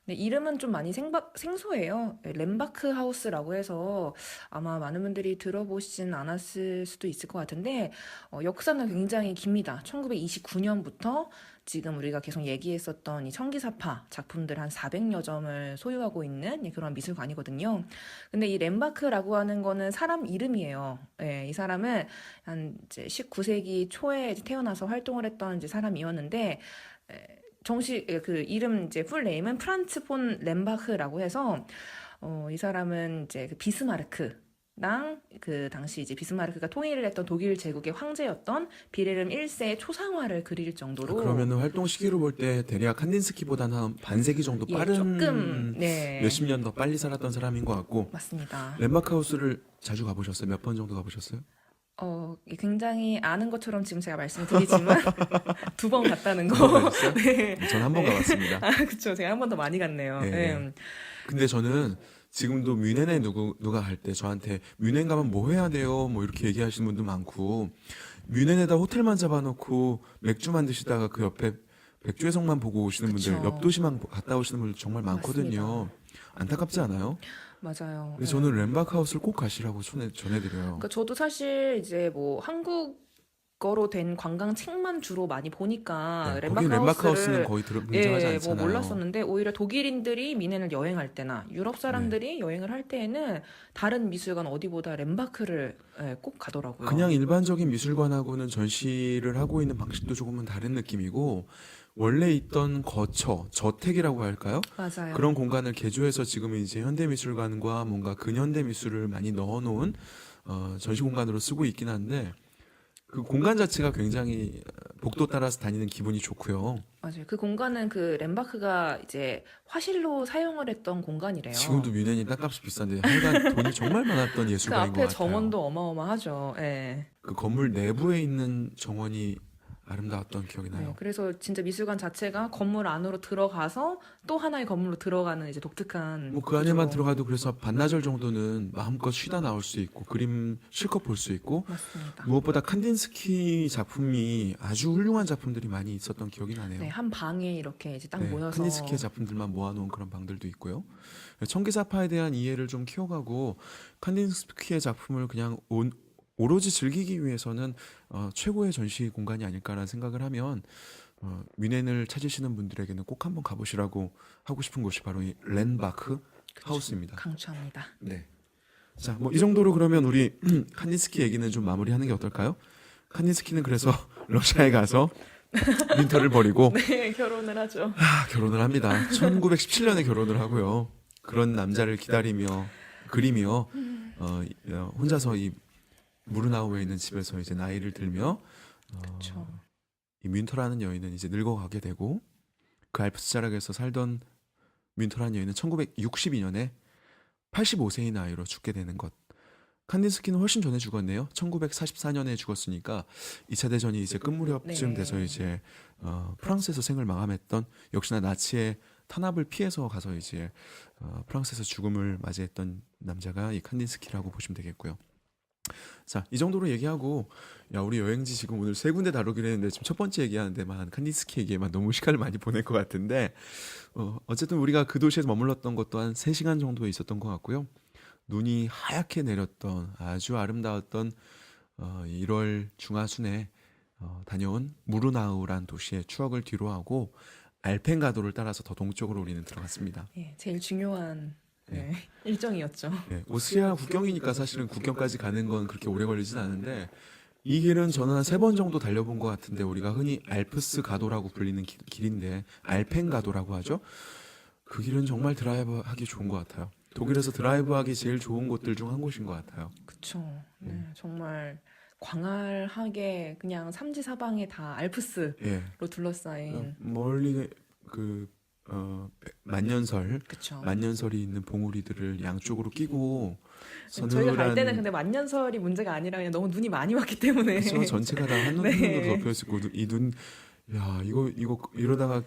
[SPEAKER 2] 네, 이름은 좀 많이 생소해요. 네, 렘바크 하우스라고 해서 아마 많은 분들이 들어보시진 않았을 수도 있을 것 같은데 역사는 굉장히 깁니다. 1929년부터 지금 우리가 계속 얘기했었던 이 청기사파 작품들 한 400여 점을 소유하고 있는 그런 미술관이거든요. 근데 이 렘바크라고 하는 거는 사람 이름이에요. 예, 이 사람은 한 이제 19세기 초에 이제 태어나서 활동을 했던 이제 사람이었는데 정식 그 이름 이제 풀 네임은 프란츠 폰 렘바흐라고 해서 이 사람은 이제 그 비스마르크랑 그 당시 이제 비스마르크가 통일을 했던 독일 제국의 황제였던 비레름 1세의 초상화를 그릴 정도로
[SPEAKER 1] 그러면은 활동 시기로 볼 때 대략 칸딘스키보다는 한 반세기 정도
[SPEAKER 2] 예,
[SPEAKER 1] 빠른
[SPEAKER 2] 조금 네,
[SPEAKER 1] 몇십 년 더 빨리 살았던 사람인 것 같고
[SPEAKER 2] 맞습니다.
[SPEAKER 1] 렘바크 하우스를 자주 가보셨어요? 몇 번 정도 가보셨어요?
[SPEAKER 2] 굉장히 아는 것처럼 지금 제가 말씀드리지만 두 번 갔다는
[SPEAKER 1] 한 번
[SPEAKER 2] 거.
[SPEAKER 1] 가셨어요?
[SPEAKER 2] 네.
[SPEAKER 1] 전 한 번 가봤습니다.
[SPEAKER 2] 그쵸. 제가 한 번 더 많이 갔네요.
[SPEAKER 1] 예, 예.
[SPEAKER 2] 네.
[SPEAKER 1] 근데 저는 지금도 뮌헨에 누가 갈 때 저한테 뮌헨 가면 뭐 해야 돼요? 뭐 이렇게 얘기하시는 분도 많고 뮌헨에다 호텔만 잡아놓고 맥주만 드시다가 그 옆에 백주의 성만 보고 오시는 분들,
[SPEAKER 2] 그쵸.
[SPEAKER 1] 옆 도시만 갔다 오시는 분들 정말 많거든요.
[SPEAKER 2] 맞습니다.
[SPEAKER 1] 안타깝지 않아요?
[SPEAKER 2] 맞아요.
[SPEAKER 1] 그래서 저는 렘바크하우스를 꼭 가시라고 전해드려요.
[SPEAKER 2] 그러니까 저도 사실 이제 뭐 한국어로 된 관광 책만 주로 많이 보니까
[SPEAKER 1] 네, 거기 렘바크하우스는
[SPEAKER 2] 렘바크하우스를
[SPEAKER 1] 거의 등장하지
[SPEAKER 2] 뭐
[SPEAKER 1] 않잖아요.
[SPEAKER 2] 몰랐었는데 오히려 독일인들이 미넨을 여행할 때나 유럽
[SPEAKER 1] 네.
[SPEAKER 2] 사람들이 여행을 할 때에는 다른 미술관 어디보다 렘바크를 꼭 가더라고요.
[SPEAKER 1] 그냥 일반적인 미술관하고는 전시를 하고 있는 방식도 조금은 다른 느낌이고, 원래 있던 거처, 저택이라고 할까요?
[SPEAKER 2] 맞아요.
[SPEAKER 1] 그런 공간을 개조해서 지금 이제 현대미술관과 뭔가 근현대 미술을 많이 넣어놓은 전시 공간으로 쓰고 있긴 한데, 그 공간 자체가 굉장히 복도 따라서 다니는 기분이 좋고요.
[SPEAKER 2] 맞아요. 그 공간은 그 렘바크가 이제 화실로 사용을 했던 공간이래요.
[SPEAKER 1] 지금도 뮌헨이 땅값이 비싼데 하여간 돈이 정말 많았던
[SPEAKER 2] 그
[SPEAKER 1] 예술가인 것
[SPEAKER 2] 앞에
[SPEAKER 1] 같아요.
[SPEAKER 2] 정원도 어마어마하죠. 예.
[SPEAKER 1] 그 건물 내부에 있는 정원이 아름다웠던 기억이
[SPEAKER 2] 네,
[SPEAKER 1] 나요.
[SPEAKER 2] 그래서 진짜 미술관 자체가 건물 안으로 들어가서 또 하나의 건물로 들어가는 이제 독특한
[SPEAKER 1] 뭐 그 안에만
[SPEAKER 2] 구조.
[SPEAKER 1] 들어가도 그래서 반나절 정도는 마음껏 쉬다 나올 수 있고 그림 실컷 볼 수 있고,
[SPEAKER 2] 맞습니다.
[SPEAKER 1] 무엇보다 칸딘스키 작품이 아주 훌륭한 작품들이 많이 있었던 기억이 나네요.
[SPEAKER 2] 네, 한 방에 이렇게 이제 딱
[SPEAKER 1] 네,
[SPEAKER 2] 모여서
[SPEAKER 1] 칸딘스키의 작품들만 모아놓은 그런 방들도 있고요. 청기사파에 대한 이해를 좀 키워가고 칸딘스키의 작품을 그냥 오로지 즐기기 위해서는 최고의 전시 공간이 아닐까라는 생각을 하면, 뮌헨을 찾으시는 분들에게는 꼭 한번 가보시라고 하고 싶은 곳이 바로 이 렌바크 하우스입니다.
[SPEAKER 2] 강추합니다.
[SPEAKER 1] 네. 자, 뭐 이 정도로 그러면 우리 칸딘스키 얘기는 좀 마무리하는 게 어떨까요? 칸딘스키는 그래서 러시아에 가서 윈터를 버리고
[SPEAKER 2] 네, 결혼을 하죠.
[SPEAKER 1] 결혼을 합니다. 1917년에 결혼을 하고요. 그런 남자를 기다리며 그리며 혼자서 이 무르나우에 있는 집에서 이제 나이를 들며
[SPEAKER 2] 그렇죠.
[SPEAKER 1] 이 뮌터라는 여인은 이제 늙어가게 되고, 그 알프스 자락에서 살던 뮌터라는 여인은 1962년에 85세의 나이로 죽게 되는 것. 칸딘스키는 훨씬 전에 죽었네요. 1944년에 죽었으니까 2차 대전이 이제 끝 무렵쯤
[SPEAKER 2] 네.
[SPEAKER 1] 돼서 이제 프랑스에서 생을 마감했던, 역시나 나치의 탄압을 피해서 가서 이제 프랑스에서 죽음을 맞이했던 남자가 이 칸딘스키라고 보시면 되겠고요. 자, 이 정도로 얘기하고, 야, 우리 여행지 지금 오늘 세 군데 다루기로 했는데 지금 첫 번째 얘기하는데만 칸딘스키 얘기에만 너무 시간을 많이 보낼 것 같은데, 어쨌든 우리가 그 도시에서 머물렀던 것도 한 3시간 정도 있었던 것 같고요. 눈이 하얗게 내렸던 아주 아름다웠던 1월 중하순에 다녀온 무르나우란 도시의 추억을 뒤로하고 알펜가도를 따라서 더 동쪽으로 우리는 들어갔습니다.
[SPEAKER 2] 예, 제일 중요한
[SPEAKER 1] 네.
[SPEAKER 2] 일정이었죠.
[SPEAKER 1] 네, 오스트리아 국경이니까 사실은 국경까지 가는 건 그렇게 오래 걸리진 않은데, 이 길은 저는 한 3번 정도 달려본 것 같은데, 우리가 흔히 알프스 가도라고 불리는 길인데 알펜 가도라고 하죠. 그 길은 정말 드라이브 하기 좋은 것 같아요. 독일에서 드라이브 하기 제일 좋은 곳들 중 한 곳인 것 같아요.
[SPEAKER 2] 그쵸. 네, 정말 광활하게 그냥 삼지사방에 다 알프스로
[SPEAKER 1] 예,
[SPEAKER 2] 둘러싸인.
[SPEAKER 1] 멀리 만년설이
[SPEAKER 2] 그쵸.
[SPEAKER 1] 있는 봉우리들을 양쪽으로 끼고
[SPEAKER 2] 저희가 갈 때는
[SPEAKER 1] 서늘한,
[SPEAKER 2] 근데 만년설이 문제가 아니라 그냥 너무 눈이 많이 왔기 때문에.
[SPEAKER 1] 그래서 전체가 다 한눈으로
[SPEAKER 2] 네.
[SPEAKER 1] 덮여 있고, 이 눈, 야, 이거 이러다가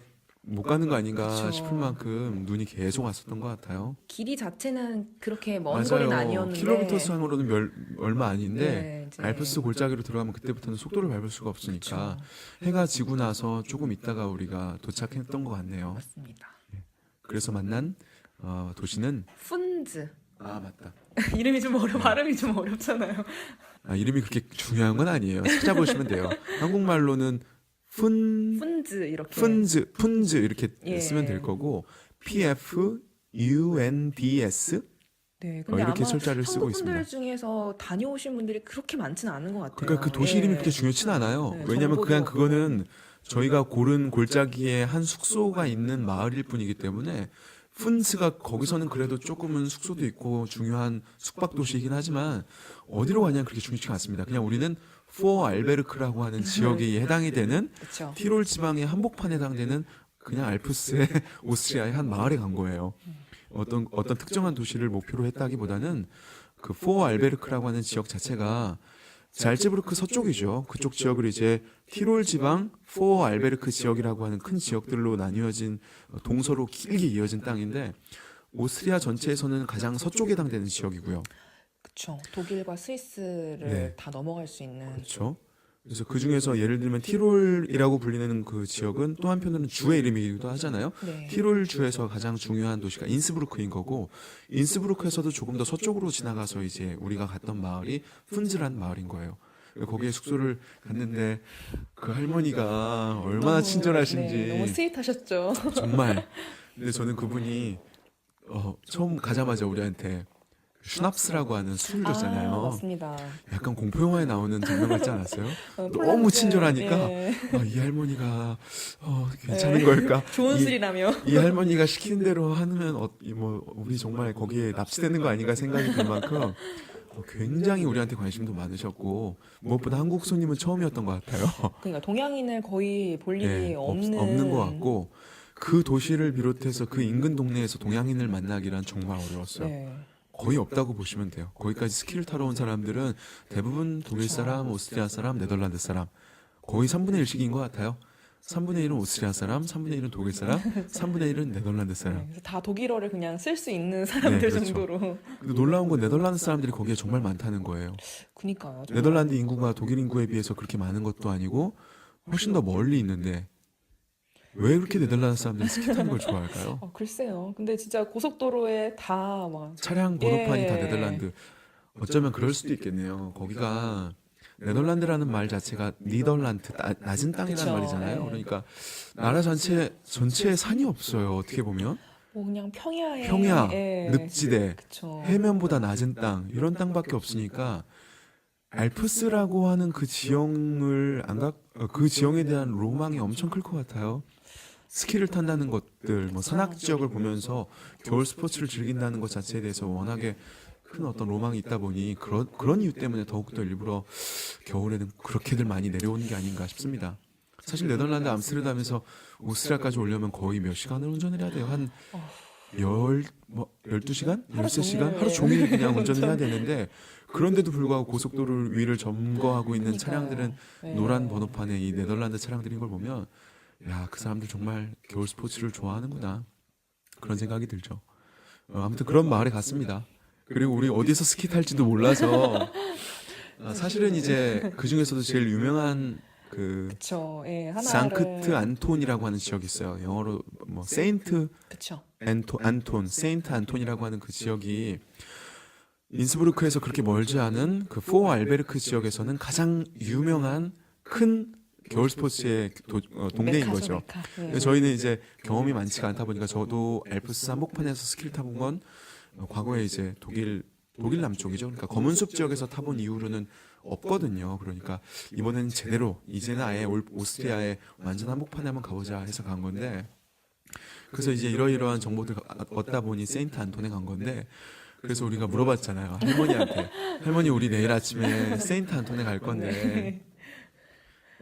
[SPEAKER 1] 못 가는 거 아닌가
[SPEAKER 2] 그쵸.
[SPEAKER 1] 싶을 만큼 눈이 계속 왔었던 것 같아요.
[SPEAKER 2] 길이 자체는 그렇게 먼 거리는
[SPEAKER 1] 맞아요.
[SPEAKER 2] 아니었는데.
[SPEAKER 1] 킬로미터 수상으로는 얼마 아닌데,
[SPEAKER 2] 네, 이제.
[SPEAKER 1] 알프스 골짜기로 들어가면 그때부터는 속도를 밟을 수가 없으니까
[SPEAKER 2] 그쵸.
[SPEAKER 1] 해가 지고 나서 조금 있다가 우리가 도착했던 것 같네요.
[SPEAKER 2] 맞습니다.
[SPEAKER 1] 그래서 만난 도시는,
[SPEAKER 2] 푼즈.
[SPEAKER 1] 아 맞다.
[SPEAKER 2] 이름이 좀 발음이 좀 어렵잖아요.
[SPEAKER 1] 이름이 그렇게 중요한 건 아니에요. 찾아보시면 돼요. 한국말로는
[SPEAKER 2] 푼즈 이렇게.
[SPEAKER 1] 푼즈 이렇게
[SPEAKER 2] 예.
[SPEAKER 1] 쓰면 될 거고, PFUNDS
[SPEAKER 2] 네, 근데
[SPEAKER 1] 이렇게
[SPEAKER 2] 아마
[SPEAKER 1] 철자를 쓰고
[SPEAKER 2] 한국 분들
[SPEAKER 1] 있습니다.
[SPEAKER 2] 중에서 다녀오신 분들이 그렇게 많지는 않은 것 같아요.
[SPEAKER 1] 그러니까 그 도시 이름이
[SPEAKER 2] 예.
[SPEAKER 1] 그렇게 중요치는 않아요.
[SPEAKER 2] 네,
[SPEAKER 1] 왜냐하면
[SPEAKER 2] 정보도
[SPEAKER 1] 그냥
[SPEAKER 2] 없고.
[SPEAKER 1] 그거는 저희가 고른 골짜기에 한 숙소가 있는 마을일 뿐이기 때문에, 푼스가 거기서는 그래도 조금은 숙소도 있고 중요한 숙박 도시이긴 하지만 어디로 가냐는 그렇게 중요치가 않습니다. 그냥 우리는 포 알베르크라고 하는 지역에 해당이 되는
[SPEAKER 2] 그렇죠.
[SPEAKER 1] 티롤 지방의 한복판에 해당되는 그냥 알프스의 오스트리아의 한 마을에 간 거예요. 어떤 특정한 도시를 목표로 했다기보다는 그 포 알베르크라고 하는 지역 자체가 잘츠부르크 서쪽이죠. 그쪽 지역을 이제 티롤 지방 포 알베르크 지역이라고 하는 큰 지역들로 나뉘어진 동서로 길게 이어진 땅인데, 오스트리아 전체에서는 가장 서쪽에 해당되는 지역이고요.
[SPEAKER 2] 그쵸. 독일과 스위스를
[SPEAKER 1] 네.
[SPEAKER 2] 다 넘어갈 수 있는.
[SPEAKER 1] 그렇죠. 그래서 그 중에서 예를 들면 티롤이라고 불리는 그 지역은 또 한편으로는 주의 이름이기도 하잖아요.
[SPEAKER 2] 네.
[SPEAKER 1] 티롤 주에서 가장 중요한 도시가 인스브루크인 거고, 인스브루크에서도 조금 더 서쪽으로 지나가서 이제 우리가 갔던 마을이 푼즈란 마을인 거예요. 거기에 숙소를 갔는데 그 할머니가 얼마나
[SPEAKER 2] 너무,
[SPEAKER 1] 친절하신지
[SPEAKER 2] 네, 너무 스윗하셨죠.
[SPEAKER 1] 정말. 근데 저는 그분이 처음 가자마자 우리한테 슈납스라고 하는 술을 줬잖아요.
[SPEAKER 2] 맞습니다.
[SPEAKER 1] 약간 공포 영화에 나오는 장면 같지 않았어요? 너무
[SPEAKER 2] 폴란드,
[SPEAKER 1] 친절하니까
[SPEAKER 2] 예.
[SPEAKER 1] 이 할머니가 괜찮은 걸까?
[SPEAKER 2] 좋은
[SPEAKER 1] 이,
[SPEAKER 2] 술이라며.
[SPEAKER 1] 이 할머니가 시키는 대로 하면 우리 정말 거기에 납치되는 거 아닌가 생각이 들 만큼 굉장히 우리한테 관심도 많으셨고, 무엇보다 한국 손님은 처음이었던 것 같아요.
[SPEAKER 2] 그러니까 동양인을 거의 볼 일이
[SPEAKER 1] 네,
[SPEAKER 2] 없는
[SPEAKER 1] 것 같고, 그 도시를 비롯해서 그 인근 동네에서 동양인을 만나기란 정말 어려웠어요.
[SPEAKER 2] 네.
[SPEAKER 1] 거의 없다고 보시면 돼요. 거기까지 스키를 타러 온 사람들은 대부분 독일 사람, 오스트리아 사람, 네덜란드 사람, 거의 3분의 1씩인 것 같아요. 3분의 1은 오스트리아 사람, 3분의 1은 독일 사람, 3분의 1은 네덜란드
[SPEAKER 2] 네,
[SPEAKER 1] 사람.
[SPEAKER 2] 그래서 다 독일어를 그냥 쓸 수 있는 사람들
[SPEAKER 1] 네, 그렇죠.
[SPEAKER 2] 정도로.
[SPEAKER 1] 근데 놀라운 건 네덜란드 사람들이 거기에 정말 많다는 거예요.
[SPEAKER 2] 그니까요. 정말.
[SPEAKER 1] 네덜란드 인구가 독일 인구에 비해서 그렇게 많은 것도 아니고 훨씬 더 멀리 있는데 왜 그렇게 네덜란드 사람들이 스키 타는 걸 좋아할까요?
[SPEAKER 2] 글쎄요. 근데 진짜 고속도로에 다 막.
[SPEAKER 1] 차량 번호판이
[SPEAKER 2] 예.
[SPEAKER 1] 다 네덜란드. 어쩌면 그럴 수도 있겠네요. 거기가 네덜란드라는 말 자체가 니덜란드, 낮은 땅이라는
[SPEAKER 2] 그쵸,
[SPEAKER 1] 말이잖아요.
[SPEAKER 2] 예.
[SPEAKER 1] 그러니까 나라 전체에 산이 없어요. 어떻게 보면
[SPEAKER 2] 뭐 그냥 평야에.
[SPEAKER 1] 평야,
[SPEAKER 2] 예.
[SPEAKER 1] 늪지대,
[SPEAKER 2] 그쵸.
[SPEAKER 1] 해면보다 낮은 땅 이런 땅밖에 없으니까 알프스라고 하는 그 지형을 그 지형에 대한 로망이 엄청 클 것 같아요. 스키를 탄다는 것들, 뭐 산악 지역을 보면서 겨울 스포츠를 즐긴다는 것 자체에 대해서 워낙에 큰 어떤 로망이 있다 보니 그런 이유 때문에 더욱더 일부러 겨울에는 그렇게들 많이 내려오는 게 아닌가 싶습니다. 사실 네덜란드 암스테르담에서 오스트리아까지 오려면 거의 몇 시간을 운전을 해야 돼요. 한 12시간?
[SPEAKER 2] 하루
[SPEAKER 1] 13시간?
[SPEAKER 2] 종일.
[SPEAKER 1] 하루 종일 그냥 운전을 해야 되는데, 그런데도 불구하고 고속도로 위를 점거하고 있는
[SPEAKER 2] 그러니까요.
[SPEAKER 1] 차량들은
[SPEAKER 2] 네.
[SPEAKER 1] 노란 번호판에 이 네덜란드 차량들인 걸 보면 야, 그 사람들 정말 겨울 스포츠를 좋아하는구나 그런 생각이 들죠. 아무튼 그런 마을에 갔습니다. 그리고 우리 어디서 스키 탈지도 몰라서 사실은 이제 그 중에서도 제일 유명한 그
[SPEAKER 2] 그쵸. 예. 하나를.
[SPEAKER 1] 상크트 안톤이라고 하는 지역이 있어요. 영어로 뭐 세인트
[SPEAKER 2] 그쵸.
[SPEAKER 1] 세인트 안톤이라고 하는 그 지역이 인스부르크에서 그렇게 멀지 않은 그 포 알베르크 지역에서는 가장 유명한 큰 겨울 스포츠의 동네인
[SPEAKER 2] 메카죠,
[SPEAKER 1] 거죠.
[SPEAKER 2] 메카. 예.
[SPEAKER 1] 근데 저희는 이제 경험이 많지가 않다 보니까, 저도 알프스 한복판에서 스키를 타본 건 과거에 이제 독일 남쪽이죠. 그러니까 검은숲 지역에서 타본 이후로는 없거든요. 그러니까 이번에는 제대로, 이제는 아예 오스트리아의 완전 한복판에 한번 가보자 해서 간 건데, 그래서 이제 이러이러한 정보들 얻다 보니 세인트 안톤에 간 건데, 그래서 우리가 물어봤잖아요. 할머니한테. 할머니, 우리 내일 아침에 세인트 안톤에 갈 건데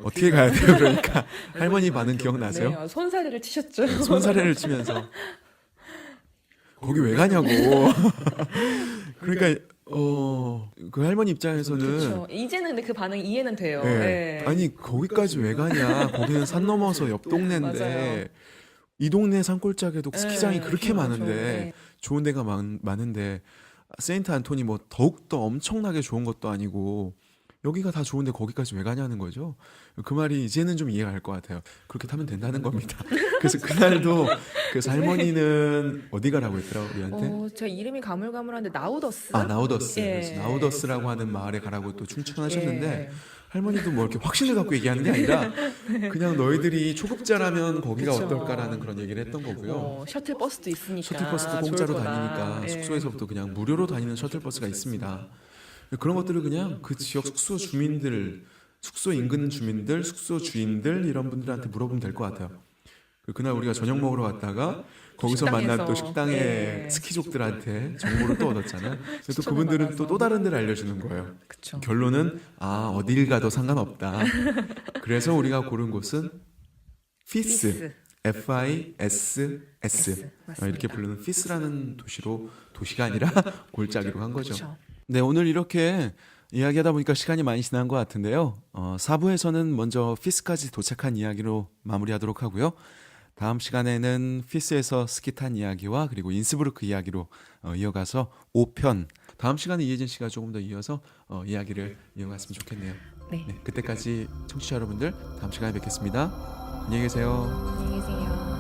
[SPEAKER 1] 어떻게 가야 돼요? 그러니까 할머니 반응 기억나세요?
[SPEAKER 2] 네, 손사래를 치셨죠.
[SPEAKER 1] 손사래를 치면서 거기 왜 가냐고. 그러니까 그 할머니 입장에서는
[SPEAKER 2] 그렇죠. 이제는 근데 그 반응이 이해는 돼요.
[SPEAKER 1] 예.
[SPEAKER 2] 예.
[SPEAKER 1] 아니 거기까지 왜 가냐? 거기는 산 넘어서 옆 동네인데
[SPEAKER 2] 맞아요.
[SPEAKER 1] 이 동네 산골짜기에도
[SPEAKER 2] 예,
[SPEAKER 1] 스키장이 그렇게
[SPEAKER 2] 맞아요.
[SPEAKER 1] 많은데,
[SPEAKER 2] 예.
[SPEAKER 1] 좋은 데가 많은데 세인트 안토니 뭐 더욱더 엄청나게 좋은 것도 아니고 여기가 다 좋은데 거기까지 왜 가냐는 거죠. 그 말이 이제는 좀 이해가 갈 것 같아요. 그렇게 타면 된다는 겁니다. 그래서 그날도 그래서 할머니는 어디 가라고 했더라 우리한테?
[SPEAKER 2] 제가 이름이 가물가물한데 나우더스?
[SPEAKER 1] 나우더스.
[SPEAKER 2] 예.
[SPEAKER 1] 그래서 나우더스라고 하는 마을에 가라고 또 추천하셨는데,
[SPEAKER 2] 예.
[SPEAKER 1] 할머니도 뭐 이렇게 확신을 갖고 얘기하는 게 아니라 그냥 너희들이 초급자라면 거기가
[SPEAKER 2] 그쵸.
[SPEAKER 1] 어떨까라는 그런 얘기를 했던 거고요.
[SPEAKER 2] 셔틀버스도 있으니까
[SPEAKER 1] 셔틀버스도
[SPEAKER 2] 좋을
[SPEAKER 1] 공짜로
[SPEAKER 2] 거다.
[SPEAKER 1] 다니니까
[SPEAKER 2] 예.
[SPEAKER 1] 숙소에서부터 그냥 무료로 다니는 셔틀버스가 있습니다. 그런 것들을 그냥 그 지역 숙소 주민들, 숙소 인근 주민들, 숙소 주인들 이런 분들한테 물어보면 될 것 같아요. 그날 우리가 저녁 먹으러 갔다가 거기서 만난 또 식당의
[SPEAKER 2] 예.
[SPEAKER 1] 스키족들한테 정보를 또 얻었잖아요. 또
[SPEAKER 2] 추천을
[SPEAKER 1] 그분들은
[SPEAKER 2] 받아서.
[SPEAKER 1] 또 다른 데를 알려주는 거예요.
[SPEAKER 2] 그쵸.
[SPEAKER 1] 결론은 어딜 가도 상관없다. 그래서 우리가 고른 곳은 피스, FISS,
[SPEAKER 2] 맞습니다.
[SPEAKER 1] 이렇게 부르는 피스라는 도시가 아니라 골짜기로 간 거죠.
[SPEAKER 2] 그쵸.
[SPEAKER 1] 네, 오늘 이렇게 이야기하다 보니까 시간이 많이 지난 것 같은데요. 4부에서는 먼저 피스까지 도착한 이야기로 마무리하도록 하고요. 다음 시간에는 피스에서 스키 탄 이야기와 그리고 인스부르크 이야기로 이어가서 5편. 다음 시간에 이혜진 씨가 조금 더 이어서 이야기를 이어갔으면 좋겠네요.
[SPEAKER 2] 네.
[SPEAKER 1] 네, 그때까지 청취자 여러분들 다음 시간에 뵙겠습니다. 안녕히 계세요.
[SPEAKER 2] 안녕히 계세요.